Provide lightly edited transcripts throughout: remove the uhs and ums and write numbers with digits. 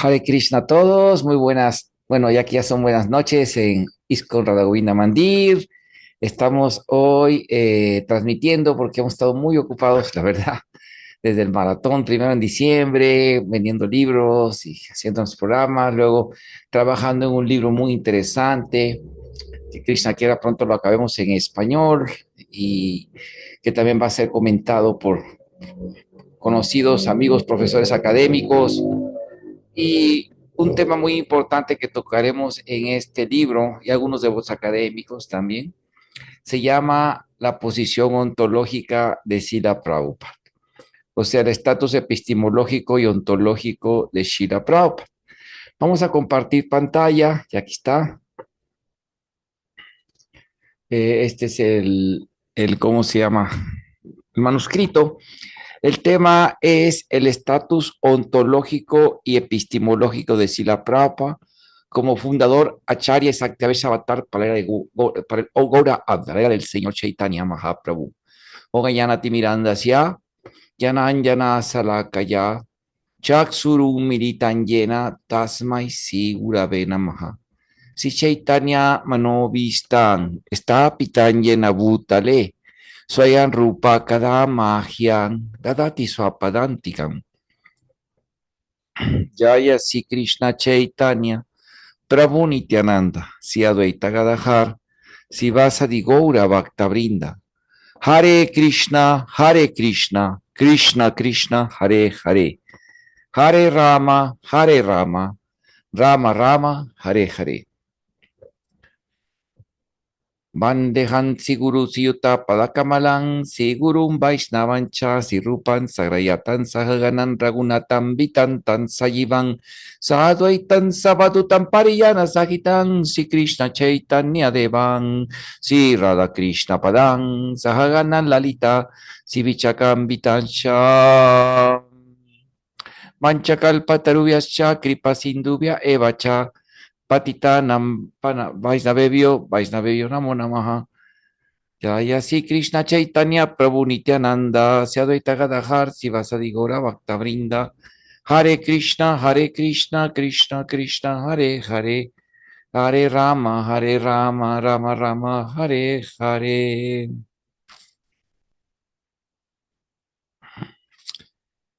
Hare Krishna a todos, muy buenas, bueno, ya que ya son buenas noches en ISKCON Radha Govinda Mandir. Estamos hoy transmitiendo porque hemos estado muy ocupados, la verdad, desde el maratón, primero en diciembre, vendiendo libros y haciendo los programas, luego trabajando en un libro muy interesante, que Krishna quiera pronto lo acabemos en español y que también va a ser comentado por conocidos amigos, profesores académicos. Y un tema muy importante que tocaremos en este libro y algunos de los académicos también, se llama la posición ontológica de Srila Prabhupada, o sea, el estatus epistemológico y ontológico de Srila Prabhupada. Vamos a compartir pantalla, y aquí está. Este es ¿cómo se llama? El manuscrito. El tema es el estatus ontológico y epistemológico de Srila Prabhupada como fundador Acharya Saktiavesha Avatar para el Gaura Avatar del Señor Chaitanya Mahaprabhu. Oga Yanati Mirandasya, Yananjana Salakaya, Chaksuru Militanyena Tasmai Sigurave Namaha. Si Chaitanya Manovistan está Pitanyena Bhutale. Swayam Rupa Kada Mahyam Dadati Swapadantikam. Jaya Si Krishna Chaitanya Prabhu Nityananda Si Advaita Gadahar Si Vasadi Gaura Bhakta Brinda. Hare Krishna, Hare Krishna, Krishna Krishna, Hare Hare. Hare Rama, Hare Rama, Rama Rama, Hare Hare. Vandehan Siguru Siyuta Padakamalang Sigurum Vaishnavancha Sirupan Sagrayatan Sahaganan Ragunatam Vitantan Sayivan Sadvaitan Sabadutam Pariyana Sahitan Si Krishna Chaitanya Devan Si Radha Krishna Padang Sahaganan Lalita Si Vichakam Vitancha Manchakalpatarubhyascha Kripa Sindubhya Evacha Patita Nampana Vaisnavebio Namo Namaha. Jaya Sri Krishna Chaitanya Prabhu Nityananda Sadvaita Gadadhar Sivasadi Gaura Bhakta Vrinda. Hare Krishna, Hare Krishna, Krishna Krishna, Hare Hare. Hare Rama, Hare Rama, Rama Rama, Hare Hare.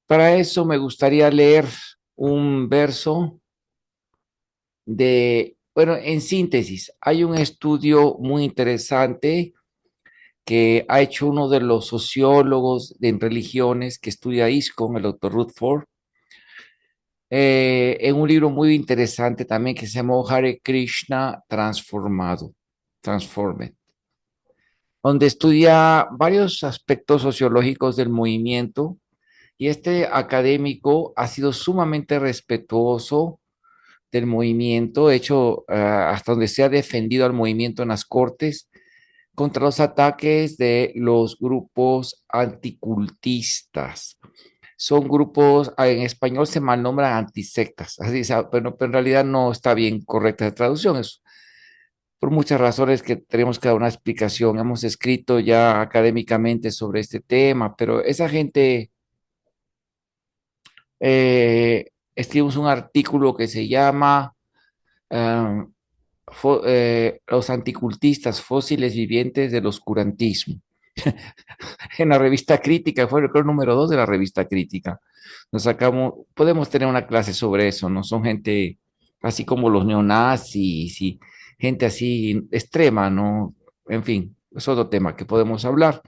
Para eso me gustaría leer un verso bueno, en síntesis, hay un estudio muy interesante que ha hecho uno de los sociólogos de religiones que estudia ISKCON, el doctor Rutherford, en un libro muy interesante también que se llama Hare Krishna Transformed, donde estudia varios aspectos sociológicos del movimiento y este académico ha sido sumamente respetuoso del movimiento, hecho hasta donde se ha defendido al movimiento en las cortes contra los ataques de los grupos anticultistas. Son grupos, en español se malnombran antisectas, así, pero en realidad no está bien correcta la traducción. Es por muchas razones que tenemos que dar una explicación. Hemos escrito ya académicamente sobre este tema, pero esa gente, escribimos un artículo que se llama um, Los anticultistas fósiles vivientes del oscurantismo. En la revista Crítica, fue el número 2 de la revista Crítica. Nos sacamos, podemos tener una clase sobre eso, ¿no? Son gente así como los neonazis y gente así extrema, ¿no? En fin, es otro tema que podemos hablar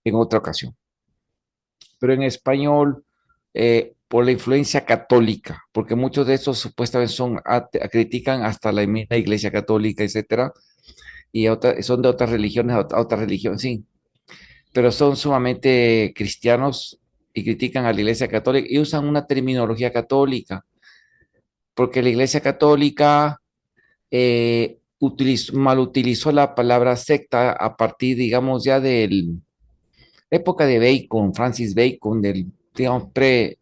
en otra ocasión. Pero en español, por la influencia católica, porque muchos de estos supuestamente critican hasta la Iglesia Católica, etcétera, y son de otras religiones, a otras religiones, sí, pero son sumamente cristianos y critican a la Iglesia Católica y usan una terminología católica, porque la Iglesia Católica mal utilizó la palabra secta a partir, digamos, ya de la época de Bacon, Francis Bacon, del, digamos, pre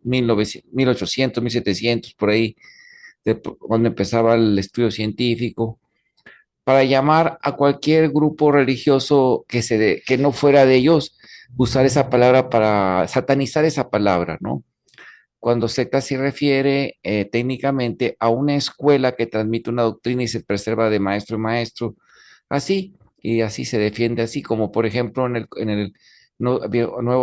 1900, 1800, 1700, por ahí, cuando empezaba el estudio científico, para llamar a cualquier grupo religioso que no fuera de ellos, usar esa palabra para satanizar esa palabra, ¿no? cuando secta se refiere técnicamente a una escuela que transmite una doctrina y se preserva de maestro en maestro, así, y así se defiende así, como por ejemplo en el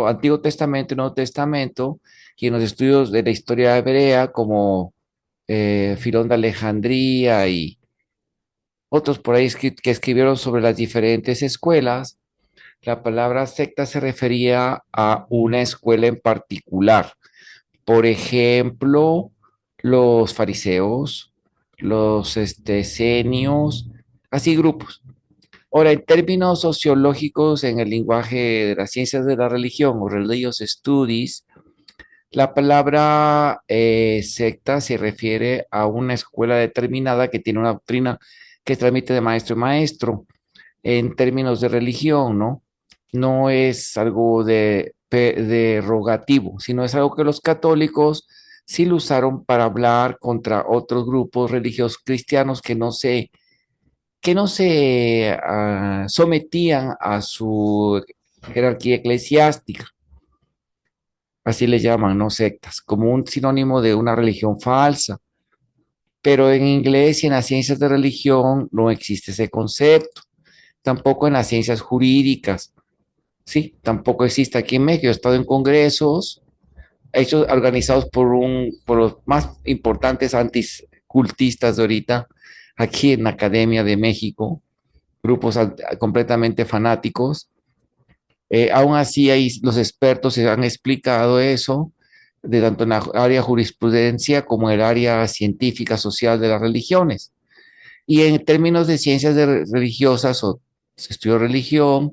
Antiguo Testamento y Nuevo Testamento, y en los estudios de la historia hebrea, como Filón de Alejandría y otros por ahí que escribieron sobre las diferentes escuelas. La palabra secta se refería a una escuela en particular. Por ejemplo, los fariseos, los esenios, así grupos. Ahora, en términos sociológicos, en el lenguaje de las ciencias de la religión o religious studies, la palabra secta se refiere a una escuela determinada que tiene una doctrina que transmite de maestro en maestro en términos de religión, ¿no? No es algo derogativo, sino es algo que los católicos sí lo usaron para hablar contra otros grupos religiosos cristianos que no se sometían a su jerarquía eclesiástica, así le llaman, ¿no? Sectas, como un sinónimo de una religión falsa. Pero en inglés y en las ciencias de religión no existe ese concepto, tampoco en las ciencias jurídicas. Sí, tampoco existe aquí en México. He estado en congresos hechos, organizados por los más importantes anticultistas de ahorita, aquí en la Academia de México, grupos completamente fanáticos. Aún así, ahí los expertos se han explicado eso, de tanto en la área jurisprudencia como en el área científica social de las religiones. Y en términos de ciencias religiosas o estudio de religión,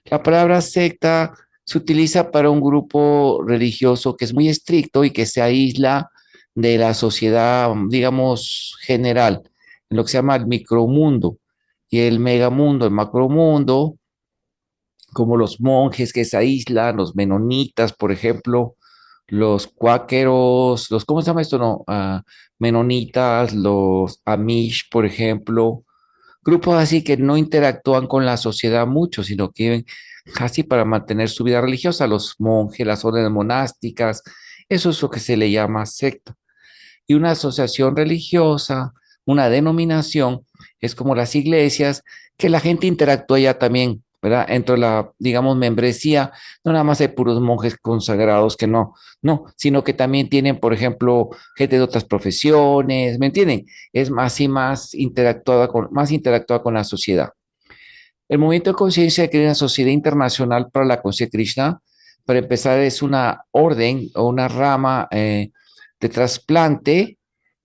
la palabra secta se utiliza para un grupo religioso que es muy estricto y que se aísla de la sociedad, digamos, general, en lo que se llama el micromundo y el megamundo, el macromundo, como los monjes que se aíslan, los menonitas, por ejemplo, los cuáqueros, ¿cómo se llama esto? No, menonitas, los amish, por ejemplo, grupos así que no interactúan con la sociedad mucho, sino que viven casi para mantener su vida religiosa, los monjes, las órdenes monásticas, eso es lo que se le llama secta. Y una asociación religiosa, una denominación, es como las iglesias, que la gente interactúa ya también, ¿verdad? Entre la, digamos, membresía, no nada más hay puros monjes consagrados que no, sino que también tienen, por ejemplo, gente de otras profesiones, ¿me entienden? Es más y más interactuada con la sociedad. El movimiento de conciencia crea una sociedad internacional para la conciencia de Krishna. Para empezar, es una orden o una rama de trasplante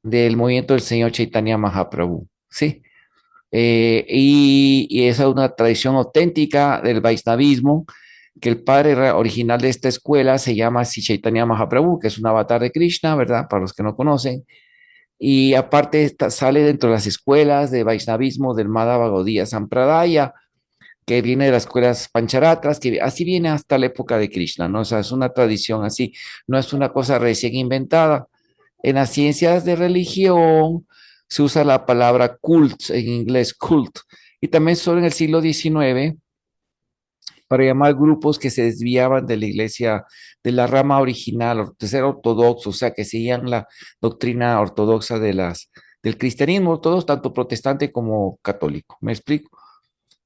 del movimiento del señor Chaitanya Mahaprabhu, ¿sí? Y esa es una tradición auténtica del Vaishnavismo, que el padre original de esta escuela se llama Sri Chaitanya Mahaprabhu, que es un avatar de Krishna, ¿verdad? Para los que no conocen. Y aparte sale dentro de las escuelas de Vaishnavismo del Madhava Gaudiya Sampradaya, que viene de las escuelas pancharatras, que así viene hasta la época de Krishna, ¿no? O sea, es una tradición así, no es una cosa recién inventada. En las ciencias de religión se usa la palabra cult, en inglés cult, y también solo en el siglo XIX para llamar grupos que se desviaban de la iglesia, de la rama original, de ser ortodoxos, o sea, que seguían la doctrina ortodoxa del cristianismo ortodoxo, tanto protestante como católico. ¿Me explico?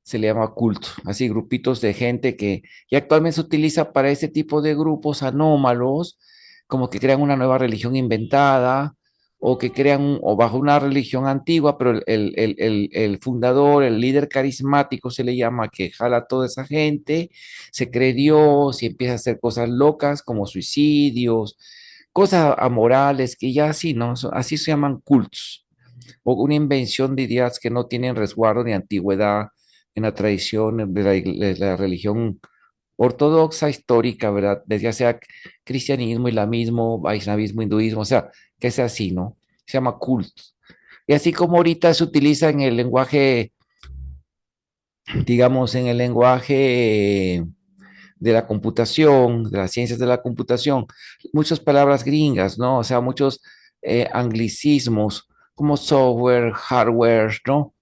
Se le llama culto, así grupitos de gente que y actualmente se utiliza para ese tipo de grupos anómalos, como que crean una nueva religión inventada o que crean o bajo una religión antigua, pero el fundador, el líder carismático se le llama, que jala a toda esa gente, se cree Dios y empieza a hacer cosas locas como suicidios, cosas amorales que ya así, ¿no? Así se llaman cultos o una invención de ideas que no tienen resguardo ni antigüedad en la tradición de la religión ortodoxa histórica, ¿verdad? Desde ya sea cristianismo, islamismo, vaishnavismo, hinduismo, o sea, que es así, ¿no? Se llama culto. Y así como ahorita se utiliza en el lenguaje, digamos, en el lenguaje de la computación, de las ciencias de la computación, muchas palabras gringas, ¿no? O sea, muchos anglicismos como software, hardware, ¿no?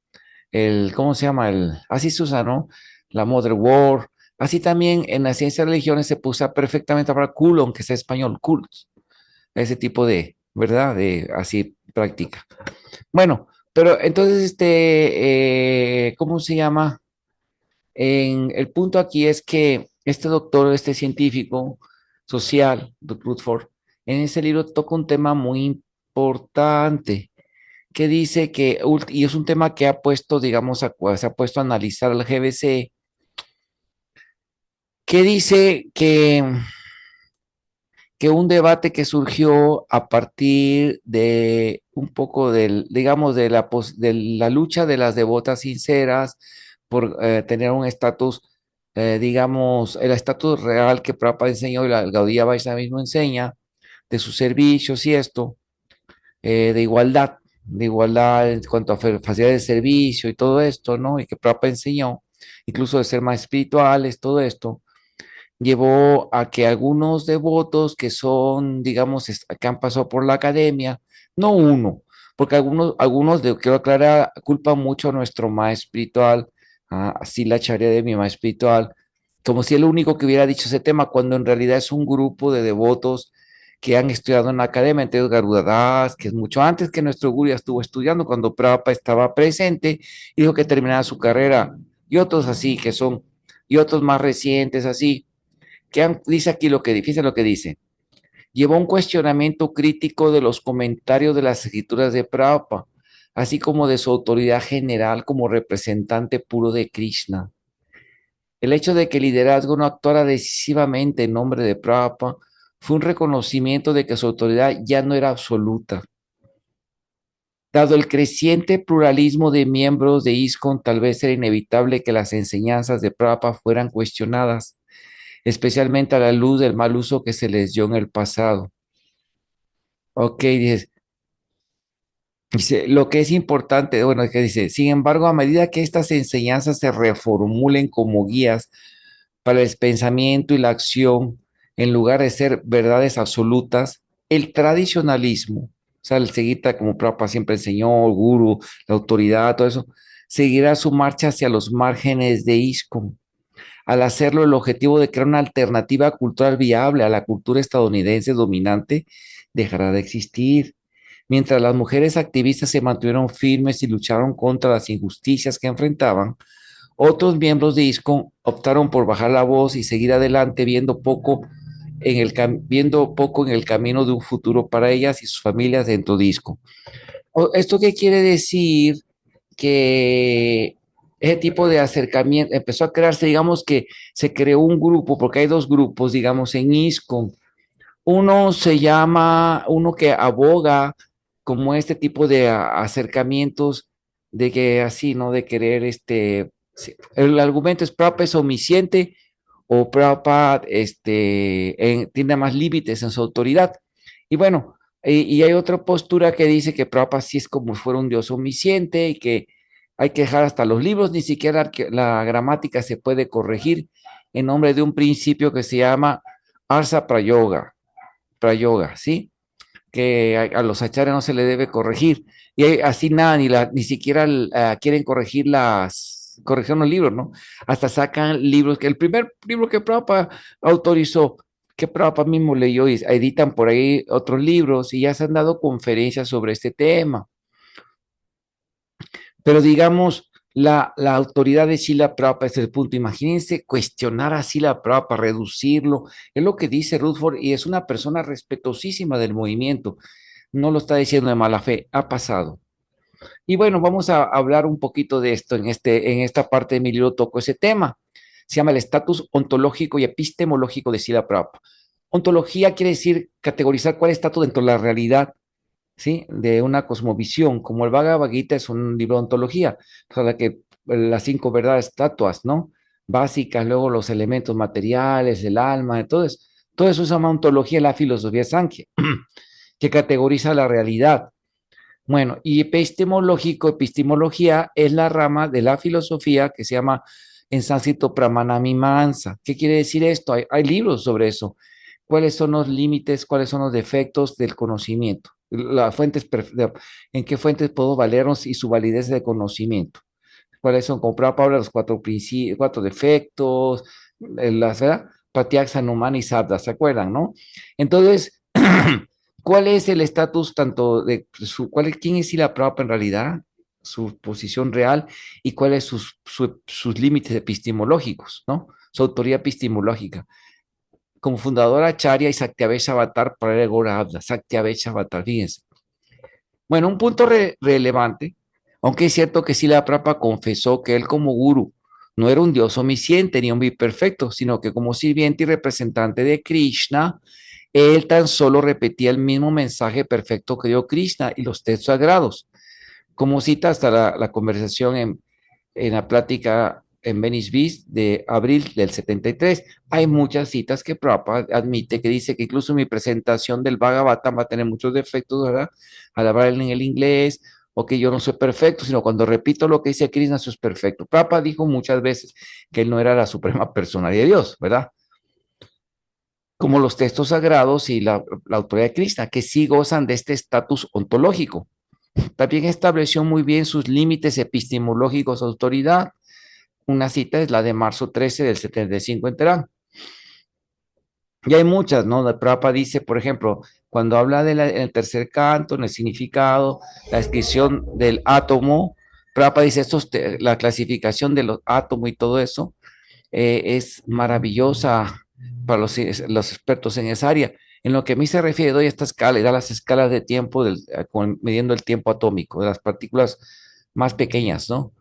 ¿Cómo se llama? Así se usa, ¿no? La motherboard. Así también en las ciencias de religiones se usa perfectamente para culon, que es español, cult. ese tipo de, ¿verdad? De así práctica. Bueno, pero entonces, ¿cómo se llama? El punto aquí es que este doctor, este científico social, Dr. Rutherford, en ese libro toca un tema muy importante que dice que, y es un tema que ha puesto, digamos, se ha puesto a analizar al GBC, que dice que un debate que surgió a partir de un poco del, digamos, de la lucha de las devotas sinceras por tener un estatus, digamos, el estatus real que Prabhupada enseñó y la Gaudiya Vaishnava mismo enseña, de sus servicios y esto, de igualdad en cuanto a facilidades de servicio y todo esto, ¿no? Y que Prabhupada enseñó, incluso de ser más espirituales, todo esto llevó a que algunos devotos que son, digamos, que han pasado por la academia, no uno, porque quiero aclarar, culpan mucho a nuestro maestro espiritual, a Sila Charya de mi maestro espiritual, como si el único que hubiera dicho ese tema, cuando en realidad es un grupo de devotos que han estudiado en la academia, entonces Garuda Das, que es mucho antes que nuestro guru ya estuvo estudiando, cuando Prabhupada estaba presente, y dijo que terminaba su carrera, y otros así, y otros más recientes así, dice aquí dice lo que dice. Llevó un cuestionamiento crítico de los comentarios de las escrituras de Prabhupada, así como de su autoridad general como representante puro de Krishna. El hecho de que el liderazgo no actuara decisivamente en nombre de Prabhupada fue un reconocimiento de que su autoridad ya no era absoluta. Dado el creciente pluralismo de miembros de ISKCON, tal vez era inevitable que las enseñanzas de Prabhupada fueran cuestionadas, especialmente a la luz del mal uso que se les dio en el pasado. Ok, dice, lo que es importante, bueno, que dice, sin embargo, a medida que estas enseñanzas se reformulen como guías para el pensamiento y la acción, en lugar de ser verdades absolutas, el tradicionalismo, o sea, el seguir como Prabhupada siempre enseñó, el guru, la autoridad, todo eso, seguirá su marcha hacia los márgenes de ISKCON. Al hacerlo, el objetivo de crear una alternativa cultural viable a la cultura estadounidense dominante dejará de existir. Mientras las mujeres activistas se mantuvieron firmes y lucharon contra las injusticias que enfrentaban, otros miembros de ISKCON optaron por bajar la voz y seguir adelante viendo poco en el camino de un futuro para ellas y sus familias dentro de ISKCON. ¿Esto qué quiere decir? Que ese tipo de acercamiento empezó a crearse, digamos que se creó un grupo, porque hay dos grupos, digamos, en ISKCON. Uno que aboga como este tipo de acercamientos de que así, ¿no? De querer, el argumento es Prabhupada es omnisciente o Prabhupada, tiene más límites en su autoridad. Y bueno, y hay otra postura que dice que Prabhupada sí es como si fuera un Dios omnisciente y que hay que dejar hasta los libros, ni siquiera la gramática se puede corregir en nombre de un principio que se llama Arsa Prayoga, ¿sí? Que a los achares no se le debe corregir. Y así nada, ni siquiera quieren corregir los libros, ¿no? Hasta sacan libros, que el primer libro que Prabhupada autorizó, que Prabhupada mismo leyó y editan por ahí otros libros y ya se han dado conferencias sobre este tema. Pero digamos, la autoridad de Sila Prabhupada es el punto. Imagínense cuestionar a Sila Prabhupada, reducirlo. Es lo que dice Rutherford y es una persona respetuosísima del movimiento. No lo está diciendo de mala fe, ha pasado. Y bueno, vamos a hablar un poquito de esto en esta parte de mi libro toco ese tema. Se llama el estatus ontológico y epistemológico de Sila Prabhupada. Ontología quiere decir categorizar cuál estatus dentro de la realidad, ¿sí? De una cosmovisión, como el Bhagavad Gita es un libro de ontología, o sea, las cinco verdades estatuas, ¿no? Básicas, luego los elementos materiales, el alma, todo eso se llama ontología en la filosofía Sankhya, que categoriza la realidad. Bueno, y epistemología es la rama de la filosofía que se llama en sánscrito Pramana-mimamsa. ¿Qué quiere decir esto? Hay libros sobre eso. ¿Cuáles son los límites, cuáles son los defectos del conocimiento? ¿En qué fuentes puedo valernos y su validez de conocimiento? ¿Cuáles son? Como Prabhupada los cuatro defectos, ¿verdad? Pratyaksa, Numana y Sabda, ¿se acuerdan, no? Entonces, ¿Cuál es el estatus tanto de quién es Sila Prabhupada en realidad, su posición real y cuáles sus límites epistemológicos, ¿no? Su autoría epistemológica. Como fundadora Acharya y Satyavesha Avatar para el Gora habla, Satyavesha Avatar, fíjense. Bueno, un punto relevante, aunque es cierto que Sila Prabhupada confesó que él como gurú no era un dios omnisciente ni un perfecto, sino que como sirviente y representante de Krishna, él tan solo repetía el mismo mensaje perfecto que dio Krishna y los textos sagrados. Como cita hasta la conversación en la plática en Venice Beach de abril del 73. Hay muchas citas que Prabhupada admite que dice que incluso mi presentación del Bhagavatam va a tener muchos defectos, ¿verdad? Al hablar en el inglés, o que yo no soy perfecto, sino cuando repito lo que dice Krishna, eso es perfecto. Prabhupada dijo muchas veces que él no era la suprema personalidad de Dios, ¿verdad? Como los textos sagrados y la autoridad de Krishna, que sí gozan de este estatus ontológico. También estableció muy bien sus límites epistemológicos de autoridad. Una cita es la de marzo 13 del 75 en Terán. Y hay muchas, ¿no? De Prabhupada dice, por ejemplo, cuando habla del tercer canto, en el significado, la descripción del átomo, Prabhupada dice, la clasificación de los átomos y todo eso es maravillosa para los expertos en esa área. En lo que a mí se refiere, doy esta escala y da las escalas de tiempo midiendo el tiempo atómico de las partículas más pequeñas, ¿no?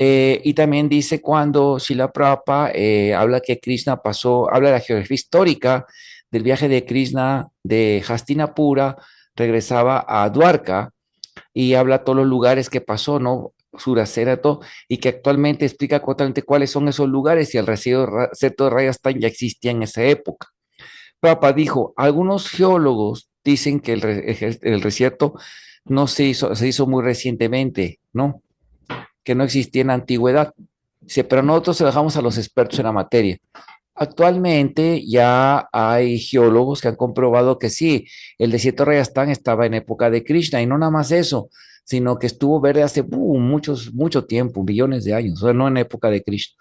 Y también dice cuando Srila Prabhupada habla que Krishna pasó, habla de la geografía histórica del viaje de Krishna de Hastinapura, regresaba a Dwarka y habla todos los lugares que pasó, ¿no? Surasera, todo, y que actualmente explica totalmente cuáles son esos lugares y el recinto de Rajasthan ya existía en esa época. Prabhupada dijo, algunos geólogos dicen que el desierto no se hizo muy recientemente, ¿no? Que no existía en la antigüedad. Dice, pero nosotros se lo dejamos a los expertos en la materia. Actualmente ya hay geólogos que han comprobado que sí, el desierto de Rajasthan estaba en época de Krishna y no nada más eso, sino que estuvo verde hace mucho tiempo, millones de años, o sea, no en época de Krishna.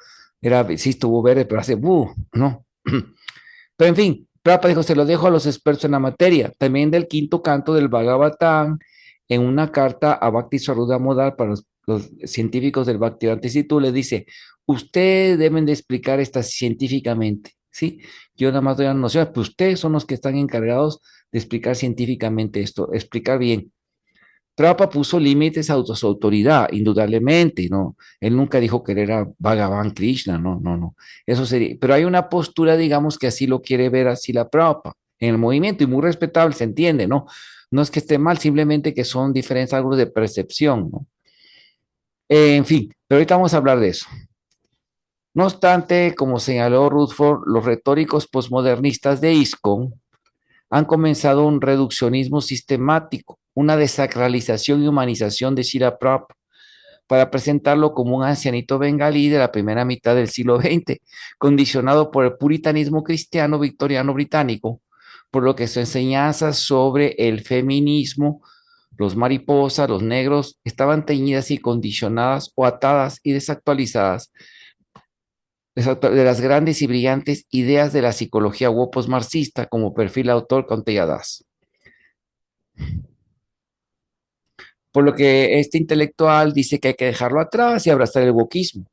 Sí estuvo verde, pero hace, ¿no? Pero en fin, Prabhupada dijo, se lo dejo a los expertos en la materia. También del quinto canto del Bhagavatam, en una carta a Bhakti Saruda Modal para los científicos del Bhaktivedanta Instituto, le dice, ustedes deben de explicar esto científicamente, ¿sí? Yo nada más doy la noción, pues ustedes son los que están encargados de explicar científicamente esto, explicar bien. Prabhupada puso límites a su autoridad, indudablemente, ¿no? Él nunca dijo que él era Bhagavan Krishna, no, no, no. Eso sería, pero hay una postura, digamos, que así lo quiere ver así la Prabhupada en el movimiento y muy respetable, se entiende, ¿no? No es que esté mal, simplemente que son diferentes algo de percepción, ¿no? En fin, pero ahorita vamos a hablar de eso. No obstante, como señaló Rutherford, los retóricos posmodernistas de ISKCON han comenzado un reduccionismo sistemático, una desacralización y humanización de Shira Prabhupada para presentarlo como un ancianito bengalí de la primera mitad del siglo XX, condicionado por el puritanismo cristiano victoriano británico, por lo que su enseñanza sobre el feminismo, los mariposas, los negros, estaban teñidas y condicionadas o atadas y desactualizadas de las grandes y brillantes ideas de la psicología Wopos marxista como perfil autor Contelladas. Por lo que este intelectual dice que hay que dejarlo atrás y abrazar el wokismo.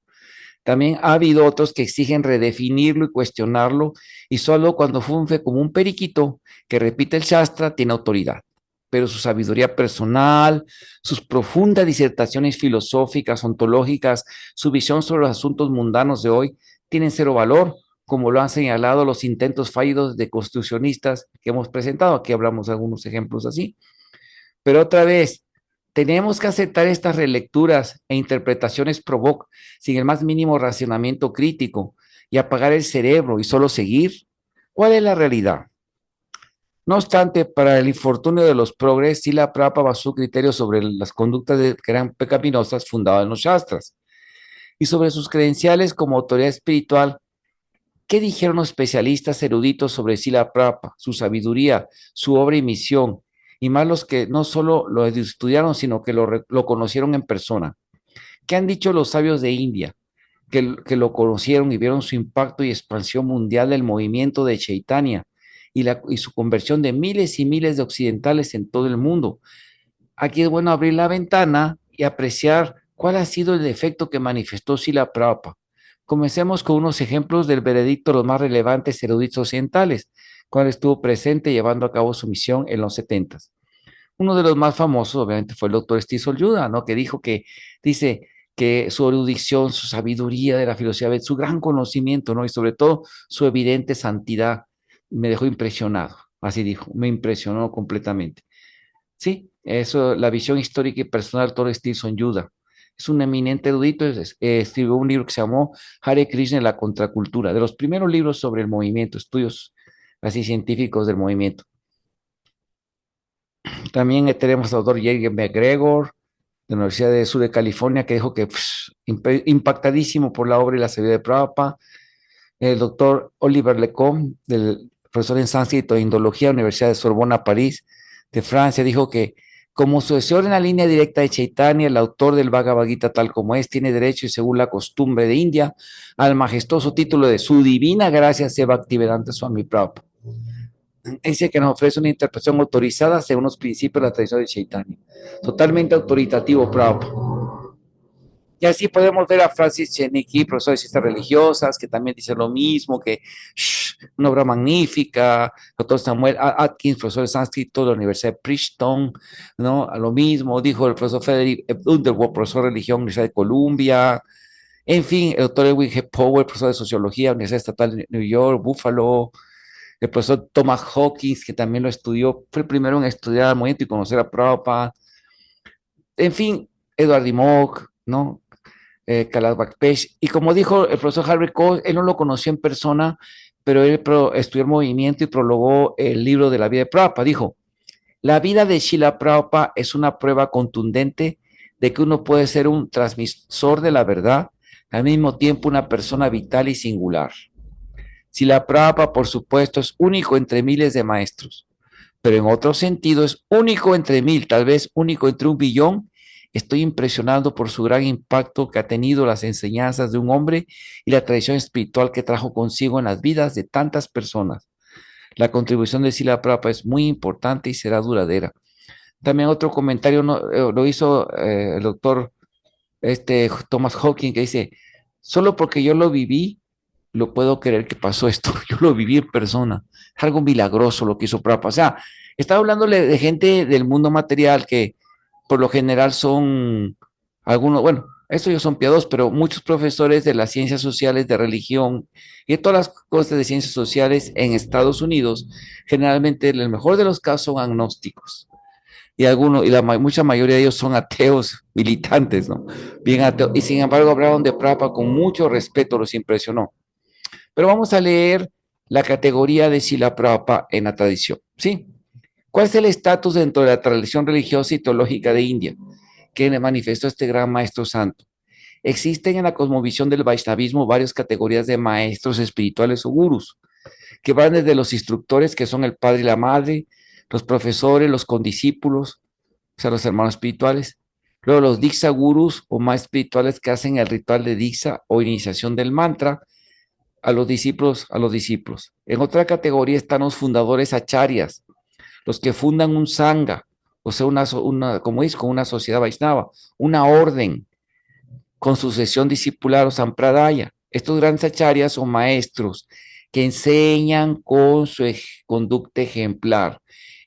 También ha habido otros que exigen redefinirlo y cuestionarlo, y solo cuando funge como un periquito que repite el Shastra tiene autoridad. Pero su sabiduría personal, sus profundas disertaciones filosóficas, ontológicas, su visión sobre los asuntos mundanos de hoy, tienen cero valor, como lo han señalado los intentos fallidos de constitucionistas que hemos presentado. Aquí hablamos de algunos ejemplos así. Pero otra vez, tenemos que aceptar estas relecturas e interpretaciones provoc sin el más mínimo racionamiento crítico y apagar el cerebro y solo seguir. ¿Cuál es la realidad? No obstante, para el infortunio de los progres, sí la Prapa basó criterios sobre las conductas que eran pecaminosas fundadas en los Shastras y sobre sus credenciales como autoridad espiritual. ¿Qué dijeron los especialistas eruditos sobre Sila Prabhupada, su sabiduría, su obra y misión? Y más los que no solo lo estudiaron, sino que lo conocieron en persona. ¿Qué han dicho los sabios de India? Que lo conocieron y vieron su impacto y expansión mundial del movimiento de Chaitanya y su conversión de miles y miles de occidentales en todo el mundo. Aquí es bueno abrir la ventana y apreciar cuál ha sido el efecto que manifestó Srila Prabhupada. Comencemos con unos ejemplos del veredicto de los más relevantes eruditos occidentales, cuando estuvo presente llevando a cabo su misión en los 70. Uno de los más famosos, obviamente, fue el doctor Steve Yuda, ¿no? Que dice que su erudición, su sabiduría de la filosofía, su gran conocimiento, ¿no? Y sobre todo su evidente santidad me dejó impresionado. Así dijo, me impresionó completamente. Sí, eso, la visión histórica y personal del doctor Steve Yuda. Es un eminente erudito, escribió un libro que se llamó Hare Krishna y la contracultura, de los primeros libros sobre el movimiento, estudios así científicos del movimiento. También tenemos al doctor Jerry McGregor, de la Universidad de Sur de California, que dijo que impactadísimo por la obra y la sabiduría de Prabhupada. El doctor Oliver Lecomte, del profesor en sánscrito e indología, Universidad de Sorbona, París, de Francia, dijo que como sucesor en la línea directa de Chaitanya, el autor del Bhagavad Gita tal como es, tiene derecho y según la costumbre de India al majestuoso título de Su Divina Gracia se Bhaktivedanta Swami Prabhupada. Dice que nos ofrece una interpretación autorizada según los principios de la tradición de Chaitanya. Totalmente autoritativo, Prabhupada. Y así podemos ver a Francis Chenicky, profesor de ciencias religiosas, que también dice lo mismo, que una obra magnífica. Doctor Samuel Atkins, profesor de sánscrito de la Universidad de Princeton, ¿no? A lo mismo, dijo el profesor Frederick Underwood, profesor de religión, Universidad de Columbia. En fin, el doctor Edwin G. Powell, profesor de sociología, Universidad Estatal de New York, Buffalo. El profesor Thomas Hawkins, que también lo estudió, fue el primero en estudiar el movimiento y conocer a Prabhupada. En fin, Edward Dimmock, ¿no? Kalad Bakpesh. Y como dijo el profesor Harvey Cole, él no lo conoció en persona, pero él estudió el movimiento y prologó el libro de la vida de Prabhupada. Dijo, la vida de Srila Prabhupada es una prueba contundente de que uno puede ser un transmisor de la verdad, al mismo tiempo una persona vital y singular. Srila Prabhupada, por supuesto, es único entre miles de maestros, pero en otro sentido es único entre mil, tal vez único entre un billón. Estoy impresionado por su gran impacto que ha tenido las enseñanzas de un hombre y la tradición espiritual que trajo consigo en las vidas de tantas personas. La contribución de Srila Prabhupada es muy importante y será duradera. También otro comentario lo hizo el doctor Thomas Hawking, que dice, solo porque yo lo viví, lo puedo creer que pasó esto. Yo lo viví en persona. Es algo milagroso lo que hizo Prabhupada. O sea, estaba hablándole de gente del mundo material que por lo general son algunos, bueno, estos ellos son piadosos, pero muchos profesores de las ciencias sociales, de religión y de todas las cosas de ciencias sociales en Estados Unidos, generalmente en el mejor de los casos son agnósticos. Y algunos, y mucha mayoría de ellos son ateos militantes, ¿no? Bien ateos. Y sin embargo hablaron de Prabhupada con mucho respeto, los impresionó. Pero vamos a leer la categoría de Srila Prabhupada en la tradición, ¿sí? ¿Cuál es el estatus dentro de la tradición religiosa y teológica de India que le manifestó este gran maestro santo? Existen en la cosmovisión del Vaishnavismo varias categorías de maestros espirituales o gurús, que van desde los instructores, que son el padre y la madre, los profesores, los condiscípulos, o sea, los hermanos espirituales, luego los Diksha gurús o más espirituales que hacen el ritual de Diksha o iniciación del mantra, a los discípulos, a los discípulos. En otra categoría están los fundadores acharyas, los que fundan un sangha, o sea, como es, con una sociedad vaisnava, una orden con sucesión discipular o sampradaya. Estos grandes acharyas son maestros que enseñan con su conducta ejemplar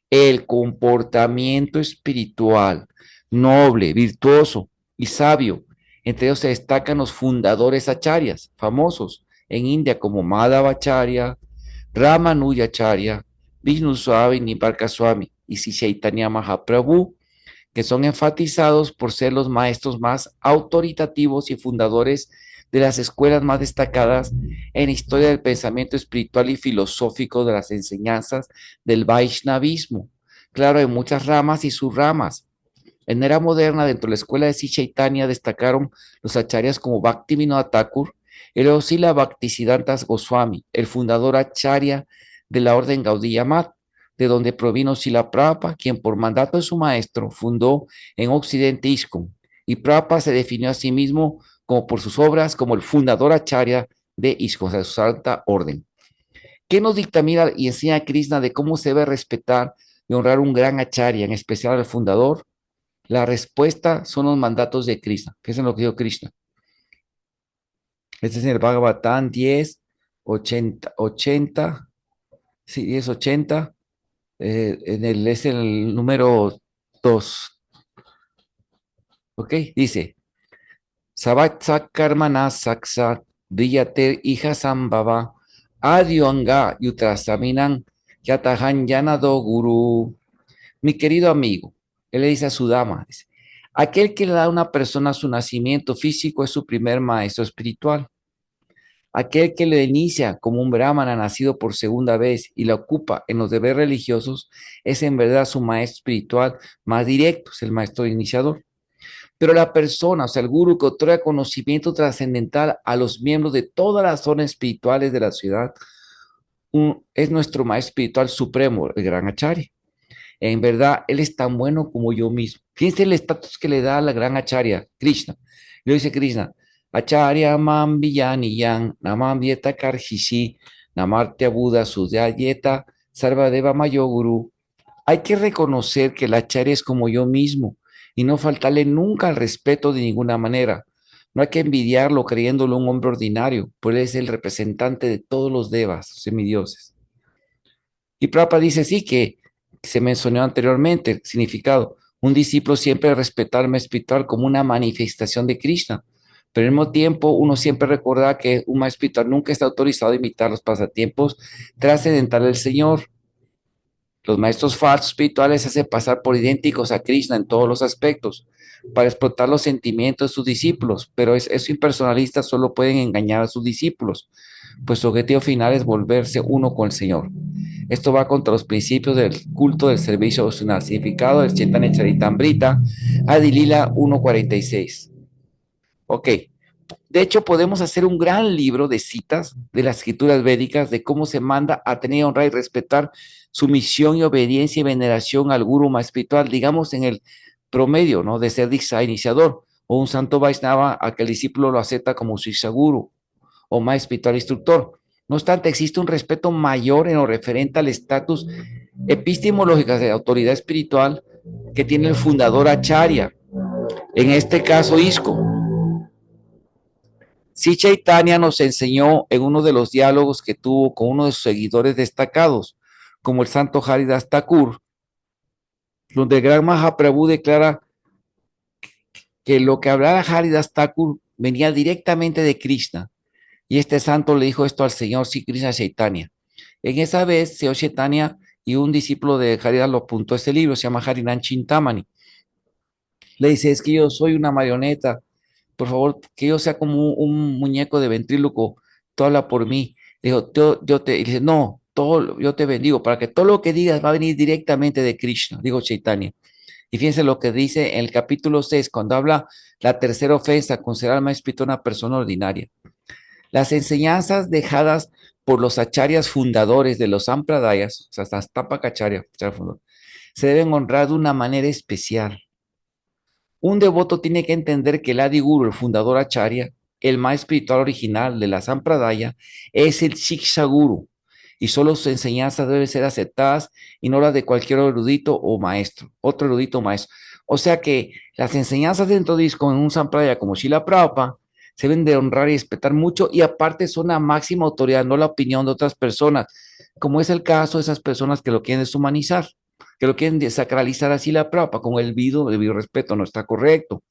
el comportamiento espiritual, noble, virtuoso y sabio. Entre ellos se destacan los fundadores acharyas, famosos en India como Madhavacharya, Ramanujacharya, Vishnu Swami, Niparka Swami y Sri Chaitanya Mahaprabhu, que son enfatizados por ser los maestros más autoritativos y fundadores de las escuelas más destacadas en la historia del pensamiento espiritual y filosófico de las enseñanzas del Vaishnavismo. Claro, hay muchas ramas y subramas. En era moderna, dentro de la escuela de Sri Chaitanya, destacaron los acharyas como Bhaktivinoda Thakur, el Osila Bhaktisiddhanta Goswami, el fundador acharya de la orden Gaudiya Math, de donde provino Srila Prabhupada, quien por mandato de su maestro fundó en Occidente ISKCON. Y Prabhupada se definió a sí mismo como por sus obras como el fundador acharya de ISKCON, o sea, su santa orden. ¿Qué nos dictamina y enseña Krishna de cómo se debe respetar y honrar un gran acharya, en especial al fundador? La respuesta son los mandatos de Krishna, que es en lo que dijo Krishna. Este es en el Bhagavatam 10, 80, sí, 10, 80, es el número 2, ¿ok? Dice, Savatsa karmana saksa brillate hija sambhava adyanga yutrasaminan yatahan yanado guru. Mi querido amigo, él le dice a su dama, dice, aquel que le da a una persona su nacimiento físico es su primer maestro espiritual. Aquel que le inicia como un brahmana nacido por segunda vez y la ocupa en los deberes religiosos es en verdad su maestro espiritual más directo, es el maestro iniciador. Pero la persona, o sea, el guru que otorga conocimiento trascendental a los miembros de todas las zonas espirituales de la ciudad, es nuestro maestro espiritual supremo, el gran Acharya. En verdad, él es tan bueno como yo mismo. Fíjense el estatus que le da a la gran Acharya, Krishna. Lo dice Krishna, Acharya mam villaniyan, namam dieta karhishi, namartya buddha sudayeta, sarvadeva mayoguru. Hay que reconocer que el Acharya es como yo mismo y no faltarle nunca al respeto de ninguna manera. No hay que envidiarlo creyéndolo un hombre ordinario, pues él es el representante de todos los devas, semidioses. Y Prabhupada dice sí que se mencionó anteriormente el significado. Un discípulo siempre respetar al maestro espiritual como una manifestación de Krishna, pero al mismo tiempo uno siempre recuerda que un maestro espiritual nunca está autorizado a imitar los pasatiempos trascendentales del Señor. Los maestros falsos espirituales se hacen pasar por idénticos a Krishna en todos los aspectos para explotar los sentimientos de sus discípulos, pero esos impersonalistas solo pueden engañar a sus discípulos, pues su objetivo final es volverse uno con el Señor. Esto va contra los principios del culto del servicio devocional, significado del Chaitanya Charitamrita, Adilila 1.46. Ok, de hecho, podemos hacer un gran libro de citas de las escrituras védicas de cómo se manda a tener, honrar y respetar su misión y obediencia y veneración al guru más espiritual, digamos en el promedio, ¿no? De ser Diksha iniciador o un santo Vaishnava a que el discípulo lo acepta como su guru o más espiritual instructor. No obstante, existe un respeto mayor en lo referente al estatus epistemológico de autoridad espiritual que tiene el fundador Acharya, en este caso Isco. Sí, Chaitanya nos enseñó en uno de los diálogos que tuvo con uno de sus seguidores destacados, como el santo Haridas Thakur, donde el gran Mahaprabhu declara que lo que hablaba Haridas Thakur venía directamente de Krishna. Y este santo le dijo esto al señor Sri Krishna Chaitanya. En esa vez, Señor Chaitanya y un discípulo de Haridas lo apuntó a este libro, se llama Harinan Chintamani. Le dice, es que yo soy una marioneta, por favor, que yo sea como un muñeco de ventríloco, tú habla por mí. Dijo, yo te, y dice, no, todo, yo te bendigo, para que todo lo que digas va a venir directamente de Krishna, dijo Chaitanya. Y fíjense lo que dice en el capítulo 6, cuando habla la tercera ofensa, considerar al maestro espíritu una persona ordinaria. Las enseñanzas dejadas por los acharyas fundadores de los sampradayas, o sea, hasta Tapakacharya, se deben honrar de una manera especial. Un devoto tiene que entender que el Adi Guru, el fundador Acharya, el maestro espiritual original de la Sampradaya, es el Shiksha Guru y solo sus enseñanzas deben ser aceptadas y no las de cualquier erudito o maestro, otro erudito o maestro. O sea que las enseñanzas dentro de en un Sampradaya como Srila Prabhupada se deben de honrar y respetar mucho y aparte son la máxima autoridad, no la opinión de otras personas, como es el caso de esas personas que lo quieren deshumanizar, que lo quieren desacralizar así la Prabhupada, con el debido respeto, no está correcto.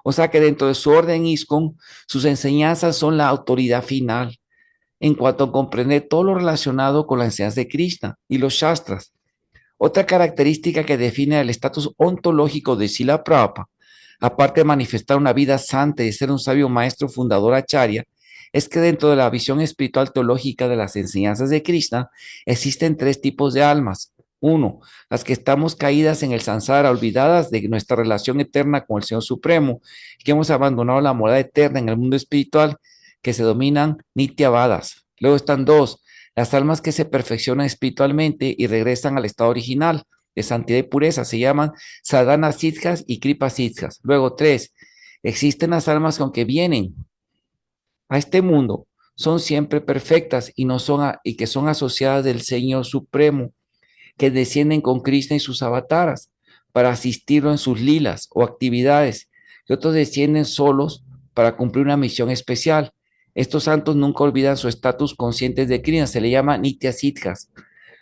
O sea que dentro de su orden ISKCON, sus enseñanzas son la autoridad final en cuanto a comprender todo lo relacionado con la enseñanza de Krishna y los Shastras. Otra característica que define el estatus ontológico de Srila Prabhupada, aparte de manifestar una vida santa y de ser un sabio maestro fundador acharya, es que dentro de la visión espiritual teológica de las enseñanzas de Krishna existen tres tipos de almas. Uno, las que estamos caídas en el samsara, olvidadas de nuestra relación eterna con el Señor Supremo, que hemos abandonado la morada eterna en el mundo espiritual, que se dominan nityavadas. Luego están dos, las almas que se perfeccionan espiritualmente y regresan al estado original de santidad y pureza se llaman sadhana siddhas y kripa siddhas. Luego tres, existen las almas que aunque vienen a este mundo, son siempre perfectas y, no son y que son asociadas del Señor Supremo, que descienden con Krishna y sus avataras para asistirlo en sus lilas o actividades, y otros descienden solos para cumplir una misión especial. Estos santos nunca olvidan su estatus conscientes de Krishna, se le llama Nitya Siddhas,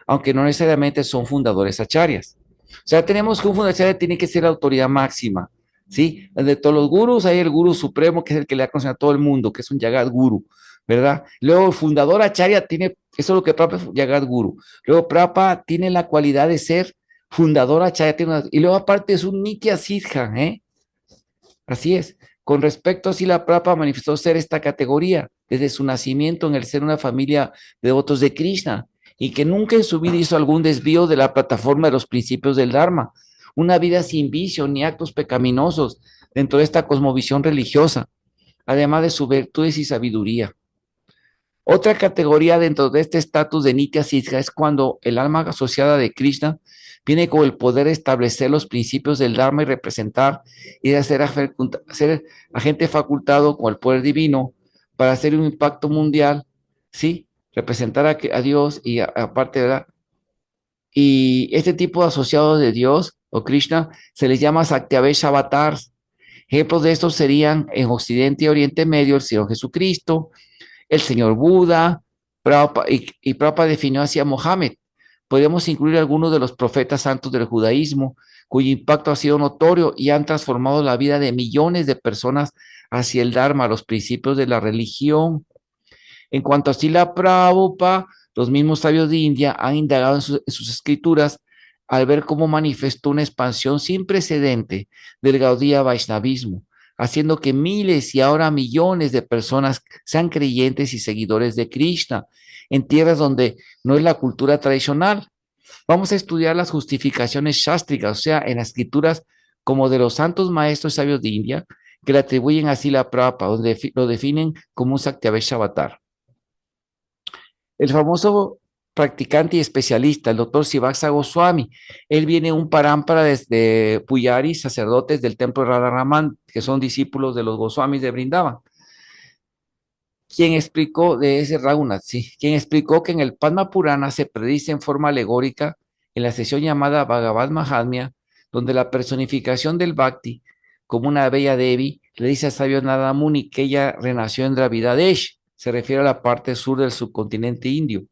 aunque no necesariamente son fundadores acharyas. O sea, tenemos que un fundador acharya tiene que ser la autoridad máxima, ¿sí? De todos los gurus hay el guru supremo, que es el que le ha conseguido a todo el mundo, que es un Jagat Guru, ¿verdad? Luego el fundador acharya tiene, eso es lo que Prabhupada es Jagat Guru. Luego Prabhupada tiene la cualidad de ser fundador acharya, y luego aparte es un Nitya Siddha, ¿eh? Así es. Con respecto a Srila Prabhupada manifestó ser esta categoría desde su nacimiento en el ser una familia de devotos de Krishna y que nunca en su vida hizo algún desvío de la plataforma de los principios del Dharma, una vida sin vicio ni actos pecaminosos dentro de esta cosmovisión religiosa, además de sus virtudes y sabiduría. Otra categoría dentro de este estatus de Nitya Siddha es cuando el alma asociada de Krishna viene con el poder de establecer los principios del Dharma y representar y de ser agente facultado con el poder divino para hacer un impacto mundial, ¿sí? Representar a Dios y aparte, ¿verdad? Y este tipo de asociados de Dios o Krishna se les llama Saktyavesh Avatars. Ejemplos de estos serían en Occidente y Oriente Medio el Señor Jesucristo, el señor Buda, y Prabhupada definió hacia Mohammed. Podemos incluir algunos de los profetas santos del judaísmo, cuyo impacto ha sido notorio y han transformado la vida de millones de personas hacia el Dharma, los principios de la religión. En cuanto a Srila Prabhupada, los mismos sabios de India han indagado en sus escrituras al ver cómo manifestó una expansión sin precedente del Gaudiya Vaishnavismo, haciendo que miles y ahora millones de personas sean creyentes y seguidores de Krishna en tierras donde no es la cultura tradicional. Vamos a estudiar las justificaciones sástricas, o sea, en las escrituras como de los santos maestros sabios de India, que le atribuyen a Srila Prabhupada, donde lo definen como un Saktyavesh Avatar. El famoso practicante y especialista, el doctor Sivaksa Goswami, él viene un parámpara desde Puyaris, sacerdotes del templo de Radharaman, que son discípulos de los Goswamis de Brindavan, quien explicó de ese Raghunath, sí, quien explicó que en el Padma Purana se predice en forma alegórica en la sesión llamada Bhagavad Mahatmya, donde la personificación del Bhakti, como una bella Devi, le dice a sabio Nada Muni que ella renació en Dravidadesh, se refiere a la parte sur del subcontinente indio,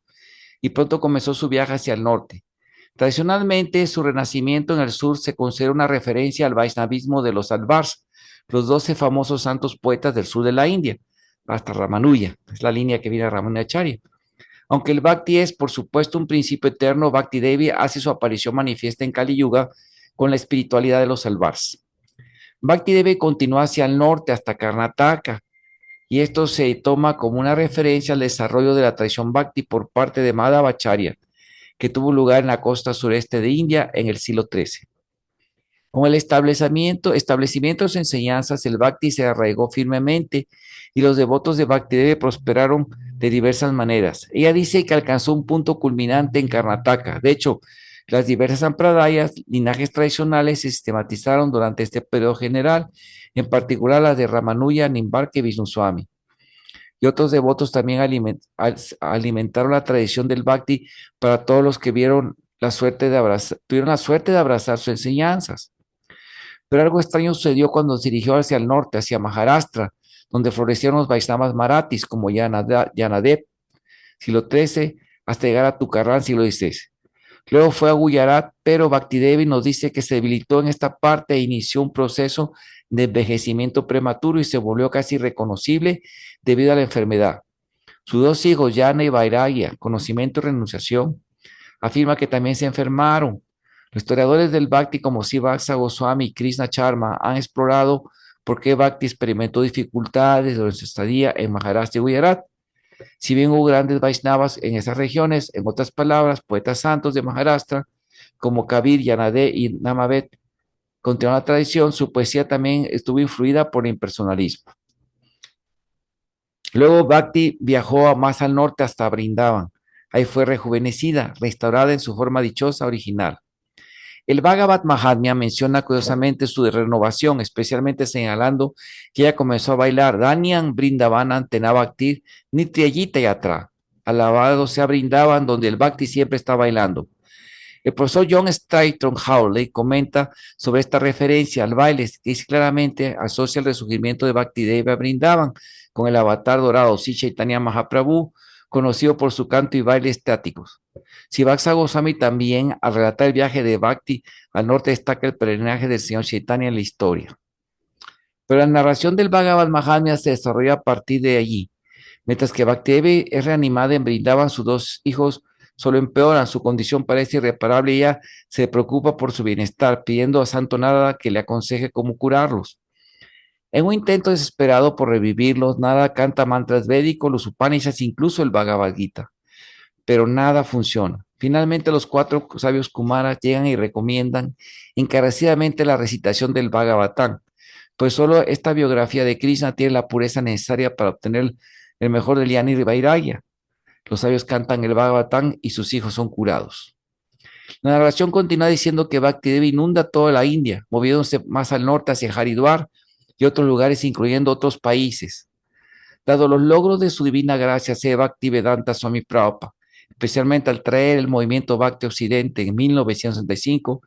y pronto comenzó su viaje hacia el norte. Tradicionalmente, su renacimiento en el sur se considera una referencia al Vaishnavismo de los Alvars, los 12 famosos santos poetas del sur de la India, hasta Ramanuja, es la línea que viene a Ramanujacharya. Aunque el Bhakti es, por supuesto, un principio eterno, Bhakti Devi hace su aparición manifiesta en Kali Yuga con la espiritualidad de los Alvars. Bhakti Devi continúa hacia el norte hasta Karnataka, y esto se toma como una referencia al desarrollo de la tradición Bhakti por parte de Madhvacharya, que tuvo lugar en la costa sureste de India en el siglo XIII. Con el establecimiento de sus enseñanzas, el Bhakti se arraigó firmemente y los devotos de Bhakti Devi prosperaron de diversas maneras. Ella dice que alcanzó un punto culminante en Karnataka. De hecho, las diversas sampradayas, linajes tradicionales, se sistematizaron durante este periodo general, en particular las de Ramanuja, Nimbarka y Vishnu y otros devotos también alimentaron la tradición del Bhakti para todos los que tuvieron la suerte de abrazar sus enseñanzas. Pero algo extraño sucedió cuando se dirigió hacia el norte, hacia Maharashtra, donde florecieron los Vaishnavas Marathis como Yanadev, siglo XIII, hasta llegar a Tukarán, siglo XVI. Luego fue a Gujarat, pero Bhaktidevi nos dice que se debilitó en esta parte e inició un proceso de envejecimiento prematuro y se volvió casi irreconocible debido a la enfermedad. Sus dos hijos, Yana y Vairagya, conocimiento y renunciación, afirma que también se enfermaron. Los historiadores del Bhakti como Sivaksa Goswami y Krishna Charma han explorado por qué Bhakti experimentó dificultades durante su estadía en Maharashtra y Gujarat. Si bien hubo grandes Vaishnavas en esas regiones, en otras palabras, poetas santos de Maharashtra, como Kabir, Yanade y Namavet, continuaron la tradición, su poesía también estuvo influida por el impersonalismo. Luego Bhakti viajó más al norte hasta Brindavan. Ahí fue rejuvenecida, restaurada en su forma dichosa original. El Bhagavad Mahatmya menciona curiosamente su renovación, especialmente señalando que ella comenzó a bailar Danian Brindavan Tenabhakti Nityayita Yatra. Alabado sea Brindavan, donde el Bhakti siempre está bailando. El profesor John Strayton Howley comenta sobre esta referencia al baile que claramente asocia el resurgimiento de Bhaktideva Brindavan con el avatar dorado Sri Chaitanya Mahaprabhu, conocido por su canto y baile estáticos. Sivaksa Goswami también, al relatar el viaje de Bhakti al norte, destaca el peregrinaje del señor Chaitanya en la historia. Pero la narración del Bhagavad Mahatmya se desarrolla a partir de allí. Mientras que Bhaktidevi es reanimada en Brindavan, sus dos hijos solo empeoran, su condición parece irreparable y ella se preocupa por su bienestar, pidiendo a Santo Narada que le aconseje cómo curarlos. En un intento desesperado por revivirlos, Narada canta mantras védicos, los Upanishads, incluso el Bhagavad Gita, pero nada funciona. Finalmente los cuatro sabios Kumaras llegan y recomiendan encarecidamente la recitación del Bhagavatam, pues solo esta biografía de Krishna tiene la pureza necesaria para obtener el mejor del Jnana y Vairagya. Los sabios cantan el Bhagavatam y sus hijos son curados. La narración continúa diciendo que Bhaktidevi inunda toda la India, moviéndose más al norte hacia Haridwar y otros lugares, incluyendo otros países. Dado los logros de su divina gracia, C. Bhaktivedanta Swami Prabhupada, especialmente al traer el movimiento Bhakti Occidente en 1965,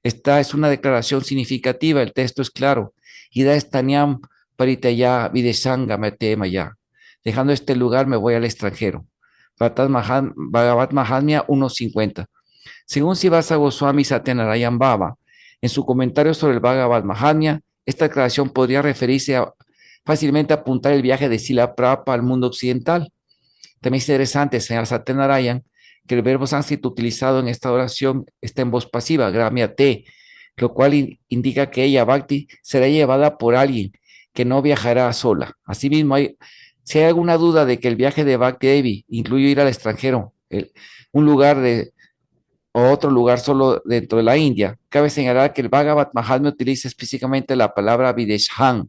esta es una declaración significativa, el texto es claro. Ida estaniam paritaya videsanga ya. Dejando este lugar me voy al extranjero. Bhagavad Mahatmya 1.50. Según Sivasa Goswami Satyanarayan Baba, en su comentario sobre el Bhagavad Mahatmya, esta declaración podría referirse fácilmente a apuntar el viaje de Srila Prabhupada al mundo occidental. También es interesante señalar Satyanarayan que el verbo sánscrito utilizado en esta oración está en voz pasiva, gramya te, lo cual indica que ella, Bhakti, será llevada por alguien que no viajará sola. Asimismo, si hay alguna duda de que el viaje de Bhakti Devi incluye ir al extranjero, un lugar o otro lugar solo dentro de la India, cabe señalar que el Bhagavad Mahatmya utiliza específicamente la palabra Videshahan,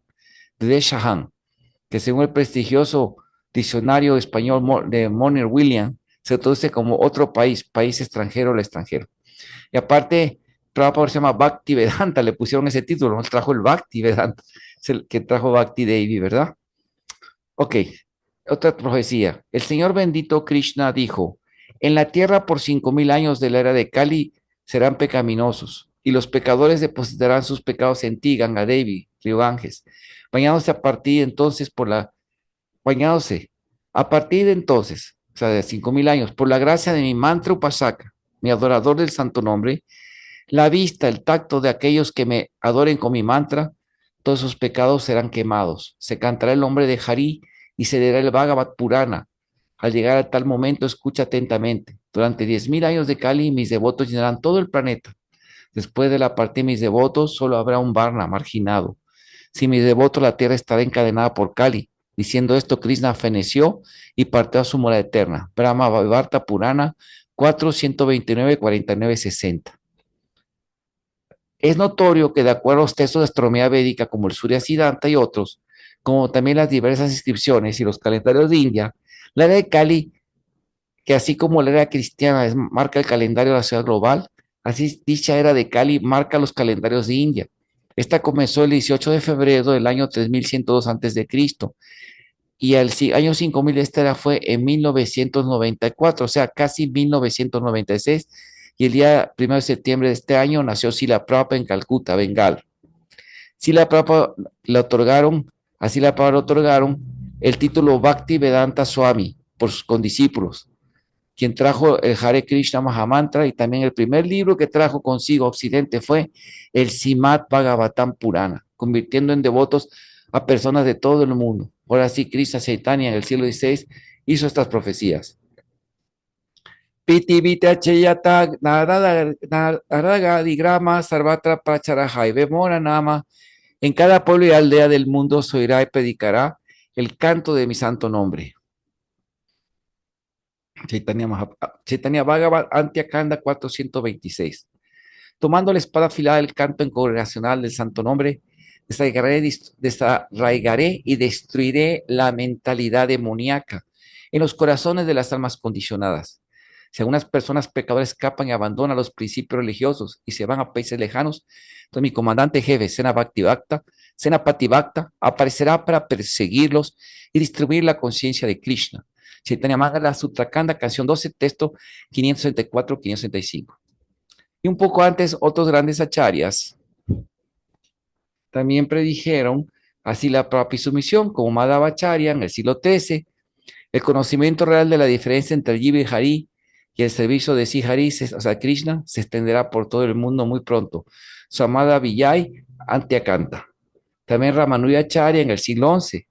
que según el prestigioso diccionario español de Monier William, se traduce como otro país, país extranjero, el extranjero. Y aparte, Prabhupada se llama Bhakti Vedanta, le pusieron ese título, no trajo el Bhakti Vedanta, es el que trajo Bhakti Devi, ¿verdad? Ok, otra profecía. El Señor bendito Krishna dijo, en la tierra por 5000 años de la era de Kali serán pecaminosos, y los pecadores depositarán sus pecados en ti, Ganga Devi, Río Ganges, bañándose a partir de entonces bañándose a partir de entonces, o sea, de 5000 años, por la gracia de mi mantra Upasaka, mi adorador del santo nombre, la vista, el tacto de aquellos que me adoren con mi mantra, todos sus pecados serán quemados. Se cantará el nombre de Hari y se dirá el Bhagavad Purana. Al llegar a tal momento, escucha atentamente. Durante 10.000 años de Kali, mis devotos llenarán todo el planeta. Después de la partida de mis devotos, solo habrá un Varna marginado. Si mis devotos, la tierra estará encadenada por Kali. Diciendo esto, Krishna feneció y partió a su morada eterna. Brahma Vaivarta Purana 4, 129, 49, 60. Es notorio que de acuerdo a los textos de astronomía védica como el Surya Siddhanta y otros, como también las diversas inscripciones y los calendarios de India, la era de Kali, que así como la era cristiana marca el calendario de la ciudad global, así dicha era de Kali marca los calendarios de India. Esta comenzó el 18 de febrero del año 3102 a.C. y el año 5000 esta era fue en 1994, o sea, casi 1996, y el día 1 de septiembre de este año nació Srila Prabhupada en Calcuta, Bengal. Srila Prabhupada le otorgaron, a Srila Prabhupada le otorgaron el título Bhakti Vedanta Swami por sus condiscípulos, quien trajo el Hare Krishna Mahamantra, y también el primer libro que trajo consigo a Occidente fue el Srimad Bhagavatam Purana, convirtiendo en devotos a personas de todo el mundo. Ahora sí, Krishna Chaitanya en el siglo XVI hizo estas profecías. Piti Vita Cheyata Narada Digrama Sarvatra Pracharajai Vemora Nama. En cada pueblo y aldea del mundo se oirá y predicará el canto de mi santo nombre. Chaitanya Bhagavat Antyakanda 426. Tomando la espada afilada del canto en congregacional del santo nombre, desarraigaré y destruiré la mentalidad demoníaca en los corazones de las almas condicionadas. Si algunas personas pecadoras escapan y abandonan los principios religiosos y se van a países lejanos, entonces mi comandante jefe, Senapati Bhakta, aparecerá para perseguirlos y distribuir la conciencia de Krishna. Chaitanya Mangala Sutrakanda, canción 12, texto 564-565. Y un poco antes, otros grandes acharyas también predijeron así la propia sumisión, como Madhavacharya en el siglo XIII. El conocimiento real de la diferencia entre Jiva y Hari y el servicio de Sri o sea, Krishna, se extenderá por todo el mundo muy pronto. Samada Vijay Antyakanta. También Ramanujacharya en el siglo XI.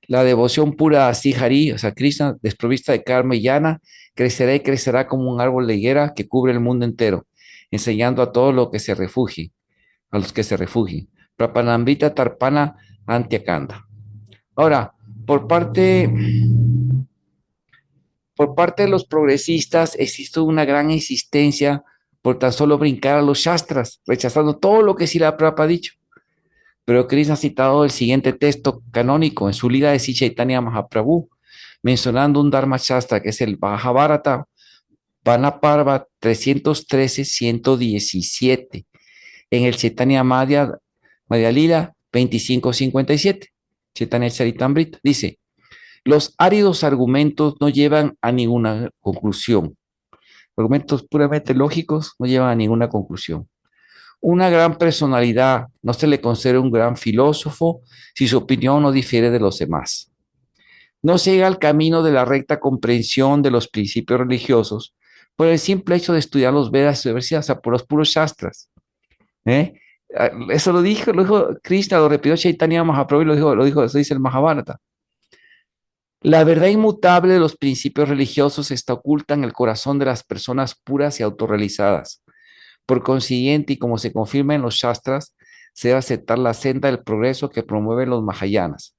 La devoción pura a Sri o sea, Krishna, desprovista de karma y llana, crecerá y crecerá como un árbol de higuera que cubre el mundo entero, enseñando a todos los que se refugien, a los que se refugien. Prapanambita Tarpana Antyakanda. Ahora, por parte por parte de los progresistas existe una gran insistencia por tan solo brincar a los shastras, rechazando todo lo que Srila Prabhupada ha dicho. Pero Krishna ha citado el siguiente texto canónico en su Lila de Sri Chaitanya Mahaprabhu, mencionando un Dharma Shastra que es el Mahabharata, Vanaparva 313-117, en el Chaitanya Madhya Lila 2557, Chaitanya Charitamrita, dice: los áridos argumentos no llevan a ninguna conclusión. Argumentos puramente lógicos no llevan a ninguna conclusión. Una gran personalidad no se le considera un gran filósofo si su opinión no difiere de los demás. No se llega al camino de la recta comprensión de los principios religiosos por el simple hecho de estudiar los Vedas y universidades, o sea, por los puros shastras. ¿Eh? Eso lo dijo Krishna, lo repitió Chaitanya Mahaprabhu y eso dice el Mahabharata. La verdad inmutable de los principios religiosos está oculta en el corazón de las personas puras y autorrealizadas. Por consiguiente, y como se confirma en los Shastras, se debe aceptar la senda del progreso que promueven los Mahayanas.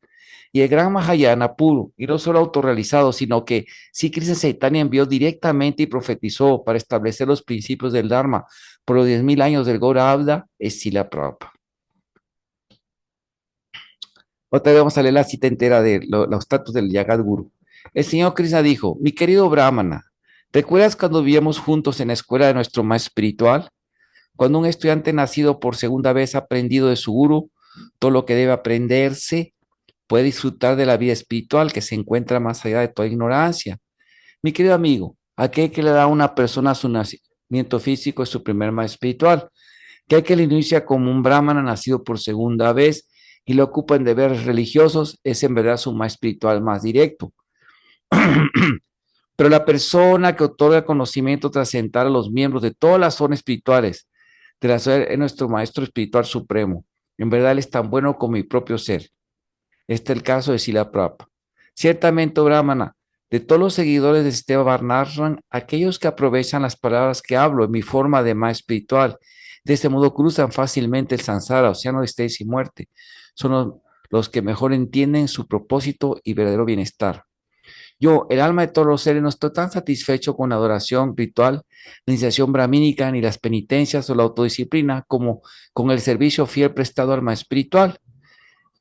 Y el gran Mahayana puro, y no solo autorrealizado, sino que sí Krishna Chaitanya envió directamente y profetizó para establecer los principios del Dharma por los 10.000 años del Gaura Abda, es Srila Prabhupada. Otra vez vamos a leer la cita entera de los status del Yagat Guru. El señor Krishna dijo: mi querido Brahmana, ¿recuerdas cuando vivíamos juntos en la escuela de nuestro maestro espiritual? Cuando un estudiante nacido por segunda vez ha aprendido de su guru todo lo que debe aprenderse, puede disfrutar de la vida espiritual que se encuentra más allá de toda ignorancia. Mi querido amigo, aquel que le da a una persona su nacimiento físico es su primer maestro espiritual, que hay que le inicia como un brahmana nacido por segunda vez y lo ocupa en deberes religiosos, es en verdad su maestro espiritual más directo. Pero la persona que otorga conocimiento trascendental a los miembros de todas las zonas espirituales de la ser es nuestro maestro espiritual supremo. En verdad, él es tan bueno como mi propio ser. Este es el caso de Srila Prabhupada. Ciertamente, oh Brahmana, de todos los seguidores de Sistema Varnashram, aquellos que aprovechan las palabras que hablo en mi forma de maestro espiritual, de este modo cruzan fácilmente el samsara, océano de estrés y muerte. Son los que mejor entienden su propósito y verdadero bienestar. Yo, el alma de todos los seres, no estoy tan satisfecho con la adoración ritual, la iniciación brahmínica, ni las penitencias o la autodisciplina, como con el servicio fiel prestado al maestro espiritual.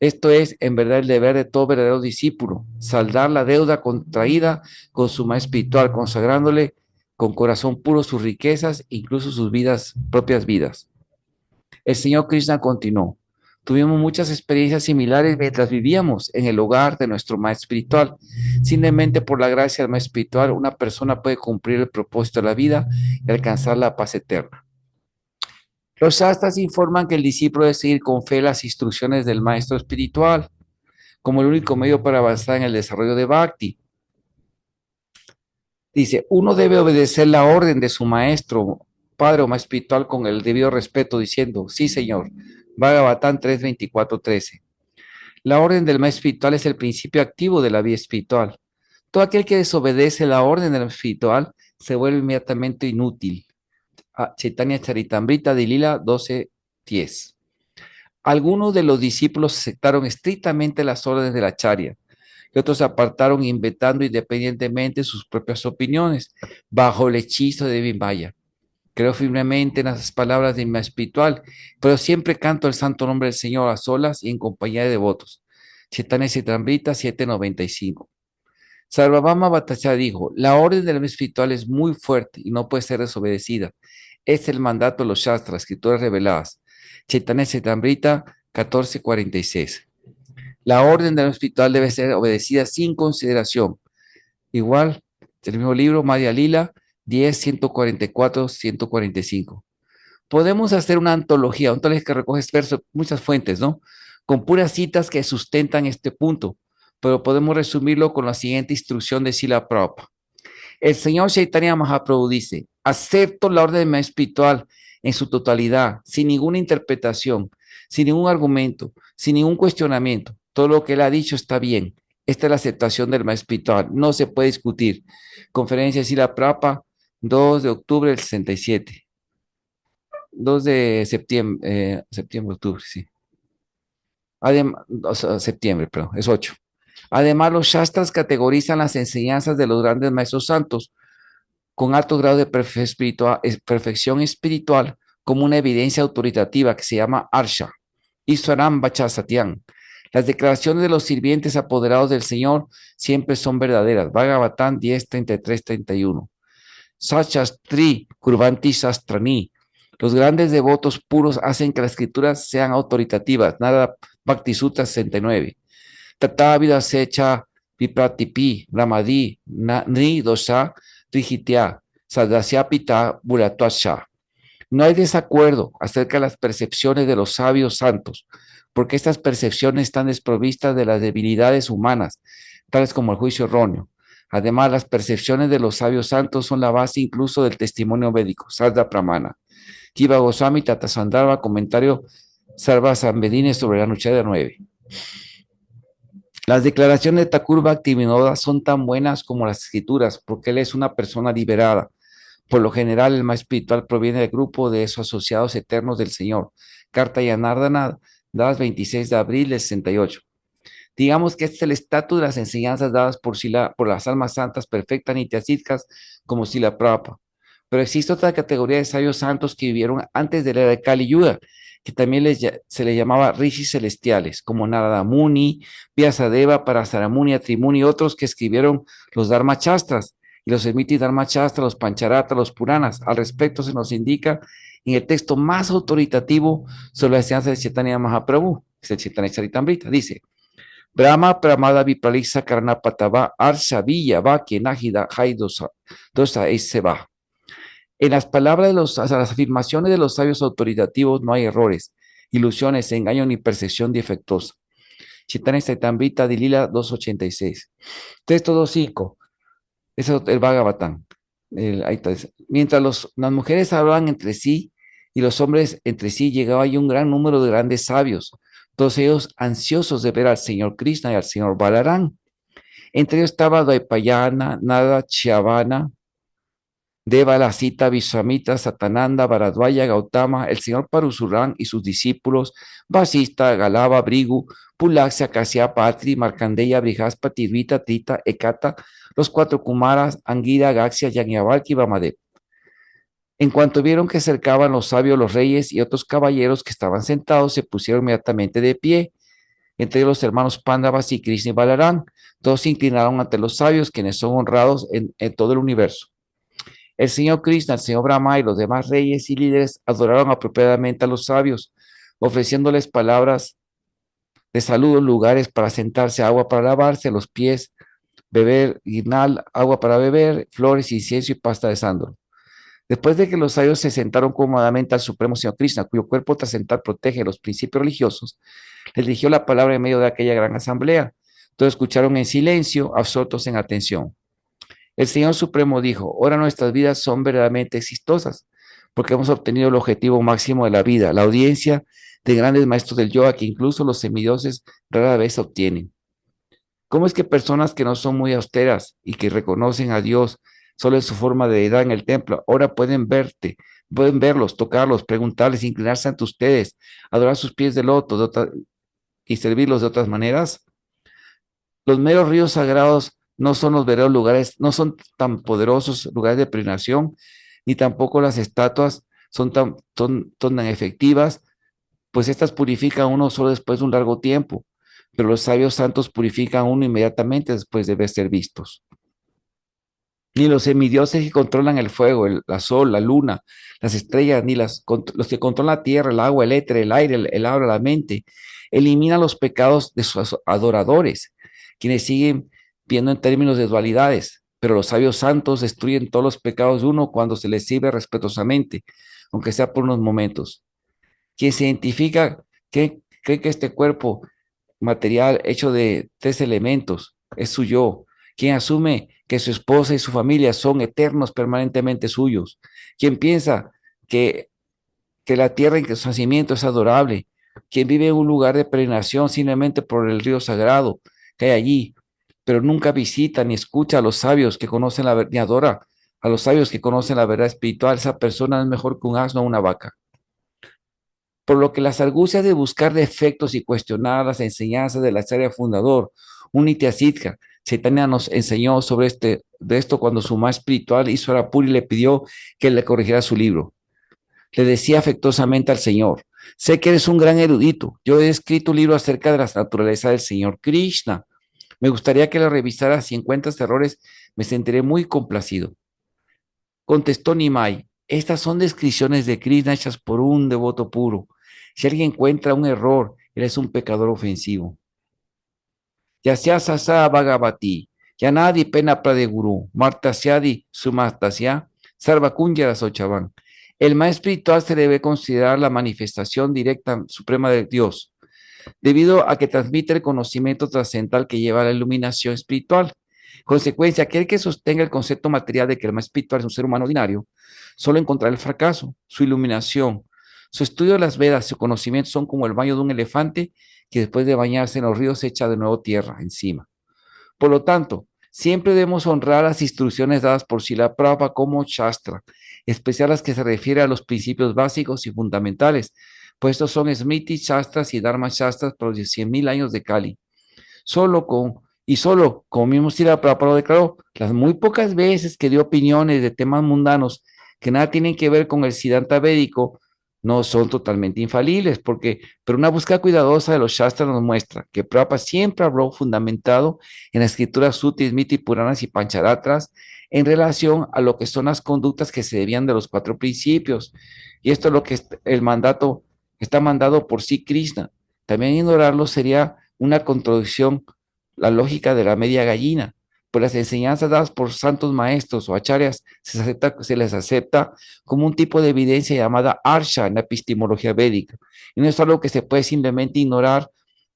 Esto es, en verdad, el deber de todo verdadero discípulo: saldar la deuda contraída con su maestro espiritual, consagrándole con corazón puro sus riquezas, incluso sus propias vidas. El Señor Krishna continuó: tuvimos muchas experiencias similares mientras vivíamos en el hogar de nuestro maestro espiritual. Simplemente por la gracia del maestro espiritual, una persona puede cumplir el propósito de la vida y alcanzar la paz eterna. Los shastras informan que el discípulo debe seguir con fe las instrucciones del maestro espiritual como el único medio para avanzar en el desarrollo de Bhakti. Dice: uno debe obedecer la orden de su maestro, padre o maestro espiritual con el debido respeto, diciendo: sí, señor. Bhagavatam 3:24-13. La orden del maestro espiritual es el principio activo de la vida espiritual. Todo aquel que desobedece la orden del maestro espiritual se vuelve inmediatamente inútil. Chaitanya Charitamrita de Lila 12:10. Algunos de los discípulos aceptaron estrictamente las órdenes del acharya y otros se apartaron inventando independientemente sus propias opiniones bajo el hechizo de Vimbaya. Creo firmemente en las palabras de mi espiritual, pero siempre canto el santo nombre del Señor a solas y en compañía de devotos. Chaitanya Charitamrita 7:95. Sarvabhauma Bhattacharya dijo, la orden del alma espiritual es muy fuerte y no puede ser desobedecida. Es el mandato de los Shastras, escrituras reveladas. Chaitanya Chaitamrita 14:46. La orden del alma espiritual debe ser obedecida sin consideración. Igual, el mismo libro, Madhya Lila 10, 144, 145. Podemos hacer una antología que recoge versos, muchas fuentes, ¿no? Con puras citas que sustentan este punto, pero podemos resumirlo con la siguiente instrucción de Srila Prabhupada. El señor Chaitanya Mahaprabhu dice, acepto la orden espiritual en su totalidad, sin ninguna interpretación, sin ningún argumento, sin ningún cuestionamiento. Todo lo que él ha dicho está bien. Esta es la aceptación del maestro espiritual. No se puede discutir. Conferencia de Srila Prabhupada, 2 de octubre del 67. 2 de septiembre, octubre, sí. Además, o sea, septiembre, perdón, es 8. Además, los Shastras categorizan las enseñanzas de los grandes maestros santos con alto grado de perfección espiritual como una evidencia autoritativa que se llama Arsha, Iswaram Bachasatian. Las declaraciones de los sirvientes apoderados del Señor siempre son verdaderas. Bhagavatam 10, 33, 31. Sachastri Kurvanti Shastrani. Los grandes devotos puros hacen que las escrituras sean autoritativas. Nada Bhakti Sutra 69. Tatavida Secha Vipratipi Ramadi Ni Dosa Rigitya Sadasyapita Buratwasha. No hay desacuerdo acerca de las percepciones de los sabios santos, porque estas percepciones están desprovistas de las debilidades humanas, tales como el juicio erróneo. Además, las percepciones de los sabios santos son la base incluso del testimonio védico, Sarda Pramana. Kiva Goswami Tatasandharva, comentario Sarva Sambedine sobre la Anuchada 9. Las declaraciones de Thakur Bhaktivinoda son tan buenas como las escrituras, porque él es una persona liberada. Por lo general, el más espiritual proviene del grupo de esos asociados eternos del Señor. Carta Yanardana, dadas 26 de abril del 68. Digamos que este es el estatus de las enseñanzas dadas por las almas santas perfectas nityasidkas como Sila Prabhupada. Pero existe otra categoría de sabios santos que vivieron antes de la era de Kali Yuga, que también se le llamaba rishis celestiales, como Narada Muni, Vyasadeva, Parasaramuni, Atrimuni y otros que escribieron los Dharma Chastras y los Smriti Dharma Chastras, los Pancharata, los Puranas. Al respecto se nos indica en el texto más autoritativo sobre la enseñanza de Chaitanya Mahaprabhu, es el Chaitanya Charitamrita, dice: Brahma Pramada Vipralisa Karnapatava Arsha Villa Vakya Nahida Haidosa Dosa Eseba. En las palabras de las afirmaciones de los sabios autoritativos no hay errores, ilusiones, engaño ni percepción defectuosa. Chaitanya Charitamrita Dilila 286. Texto 2.5. Ese es el Bhagavatam. Ahí está. Mientras las mujeres hablaban entre sí y los hombres entre sí, llegaba ahí un gran número de grandes sabios, todos ellos ansiosos de ver al Señor Krishna y al Señor Balarán. Entre ellos estaba Dvaipayana, Nada, Chavana, Deva, Sita, Vishwamitra, Satananda, Bharadwaya, Gautama, el señor Parusurán y sus discípulos, Vasista, Galava, Brigu, Pulaxia, Kasyapa, Atri, Markandeya, Brihaspati, Rita, Trita, Ekata, los cuatro Kumaras, Angira, Gaxia, Yagnavalki y Vamadev. En cuanto vieron que acercaban los sabios, los reyes y otros caballeros que estaban sentados, se pusieron inmediatamente de pie. Entre los hermanos Pandavas y Krishna y Balarán, todos se inclinaron ante los sabios, quienes son honrados en todo el universo. El señor Krishna, el señor Brahma y los demás reyes y líderes adoraron apropiadamente a los sabios, ofreciéndoles palabras de saludo, lugares para sentarse, agua para lavarse los pies, beber guinal, agua para beber, flores, incienso y pasta de sándalo. Después de que los sabios se sentaron cómodamente al Supremo Señor Krishna, cuyo cuerpo trascendental protege los principios religiosos, les dirigió la palabra en medio de aquella gran asamblea. Todos escucharon en silencio, absortos en atención. El Señor Supremo dijo: ahora nuestras vidas son verdaderamente exitosas, porque hemos obtenido el objetivo máximo de la vida, la audiencia de grandes maestros del yoga que incluso los semidioses rara vez obtienen. ¿Cómo es que personas que no son muy austeras y que reconocen a Dios solo en su forma de deidad en el templo, ahora pueden verlos, tocarlos, preguntarles, inclinarse ante ustedes, adorar sus pies de loto y servirlos de otras maneras? Los meros ríos sagrados no son los verdaderos lugares, no son tan poderosos lugares de peregrinación, ni tampoco las estatuas son tan efectivas, pues estas purifican a uno solo después de un largo tiempo. pero los sabios santos purifican a uno inmediatamente después de ser vistos. Ni los semidioses que controlan el fuego, la sol, la luna, las estrellas, ni los que controlan la tierra, el agua, el éter, el aire, el aura, la mente, eliminan los pecados de sus adoradores, quienes siguen viendo en términos de dualidades, pero los sabios santos destruyen todos los pecados de uno cuando se les sirve respetuosamente, aunque sea por unos momentos. Quien se identifica, cree que este cuerpo material hecho de tres elementos es su yo, quien asume que su esposa y su familia son eternos, permanentemente suyos, quien piensa que, que la tierra en que su nacimiento es adorable, quien vive en un lugar de peregrinación simplemente por el río sagrado que hay allí, pero nunca visita ni escucha a los sabios que conocen la verdad, ni adora a los sabios que conocen la verdad espiritual. Esa persona es mejor que un asno o una vaca. Por lo que las argucias de buscar defectos y cuestionar las enseñanzas del Acharya fundador, un Nitya Chaitanya nos enseñó sobre de esto cuando su más espiritual Iswara Puri le pidió que le corrigiera su libro. Le decía afectuosamente al Señor: sé que eres un gran erudito, yo he escrito un libro acerca de la naturaleza del Señor Krishna. Me gustaría que lo revisaras. Si encuentras errores, me sentiré muy complacido. Contestó Nimai: estas son descripciones de Krishna hechas por un devoto puro. Si alguien encuentra un error, él es un pecador ofensivo. Yasya sasa bhagavati, yanadi pena pradeguru, martasyadi sumartasya, sarvakunyara sochavan. El más espiritual se debe considerar la manifestación directa suprema de Dios, debido a que transmite el conocimiento trascendental que lleva a la iluminación espiritual. Consecuencia, aquel que sostenga el concepto material de que el más espiritual es un ser humano ordinario, solo encontrará el fracaso. Su iluminación, su estudio de las Vedas, su conocimiento son como el baño de un elefante que después de bañarse en los ríos se echa de nuevo tierra encima. Por lo tanto, siempre debemos honrar las instrucciones dadas por Srila Prabhupada como Shastra, especial las que se refieren a los principios básicos y fundamentales, pues estos son Smriti Shastras y Dharma Shastras por los 100.000 años de Kali. Solo, como mismo Srila Prabhupada lo declaró, las muy pocas veces que dio opiniones de temas mundanos que nada tienen que ver con el Siddhanta védico, no son totalmente infalibles, pero una búsqueda cuidadosa de los Shastras nos muestra que Prabhupada siempre habló fundamentado en las escrituras Sutis, Smriti, Puranas y Pancharatras en relación a lo que son las conductas que se debían de los cuatro principios. Y esto es lo que el mandato está mandado por sí Krishna. También ignorarlo sería una contradicción, la lógica de la media gallina. Pues las enseñanzas dadas por santos maestros o acharyas se les acepta como un tipo de evidencia llamada arsha en la epistemología védica. Y no es algo que se puede simplemente ignorar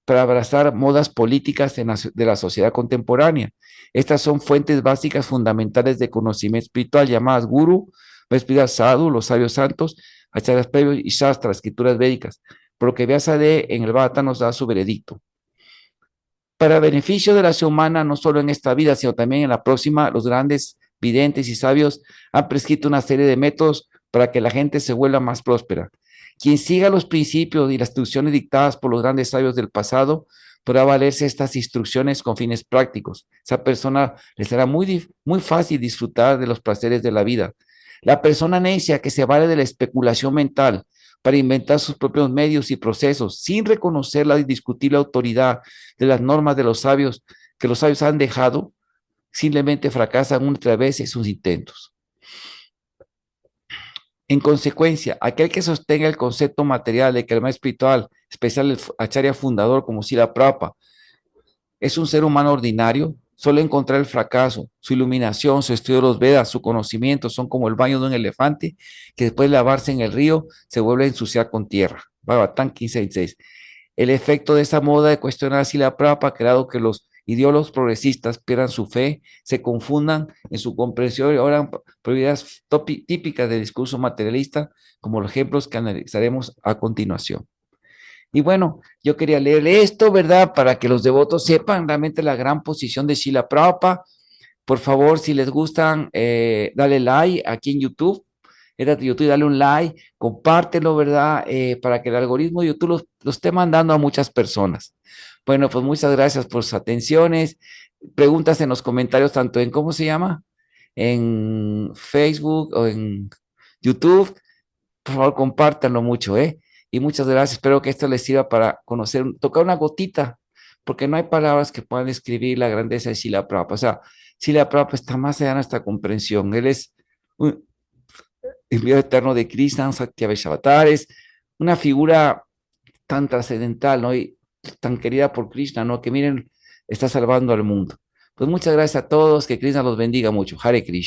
para abrazar modas políticas de la sociedad contemporánea. Estas son fuentes básicas fundamentales de conocimiento espiritual llamadas guru, espiritual sadhu, los sabios santos, acharyas previos y shastra, escrituras védicas. Por lo que Vyasa-D en el Bhagavatam nos da su veredicto. Para beneficio de la raza humana, no solo en esta vida, sino también en la próxima, los grandes videntes y sabios han prescrito una serie de métodos para que la gente se vuelva más próspera. Quien siga los principios y las instrucciones dictadas por los grandes sabios del pasado podrá valerse estas instrucciones con fines prácticos. Esa persona le será muy fácil disfrutar de los placeres de la vida. La persona necia que se vale de la especulación mental para inventar sus propios medios y procesos sin reconocer la indiscutible autoridad de las normas de los sabios que los sabios han dejado, simplemente fracasan una y otra vez en sus intentos. En consecuencia, aquel que sostenga el concepto material de que el más espiritual, especial el acharya fundador como Srila Prabhupada, es un ser humano ordinario, solo encontrar el fracaso. Su iluminación, su estudio de los Vedas, su conocimiento son como el baño de un elefante que después de lavarse en el río se vuelve a ensuciar con tierra. Bhagavatam 15:6. El efecto de esa moda de cuestionar si la Prabhupada ha creado que los ideólogos progresistas pierdan su fe, se confundan en su comprensión y ahora prioridades típicas del discurso materialista, como los ejemplos que analizaremos a continuación. Y bueno, yo quería leerle esto, ¿verdad? Para que los devotos sepan realmente la gran posición de Srila Prabhupada. Por favor, si les gustan, dale like aquí en YouTube. Era de YouTube, dale un like, compártelo, ¿verdad? Para que el algoritmo de YouTube lo esté mandando a muchas personas. Bueno, pues muchas gracias por sus atenciones. Preguntas en los comentarios, tanto en, ¿cómo se llama? En Facebook o en YouTube. Por favor, compártanlo mucho, ¿eh? Y muchas gracias. Espero que esto les sirva para conocer, tocar una gotita porque no hay palabras que puedan describir la grandeza de Srila Prabhupada. O sea, Srila Prabhupada está más allá de nuestra comprensión. Él es un enviado eterno de Krishna, un Satyaveshavatar, es una figura tan trascendental, ¿no? Y tan querida por Krishna, ¿no? Que miren, está salvando al mundo. Pues muchas gracias a todos, que Krishna los bendiga mucho. Hare Krishna.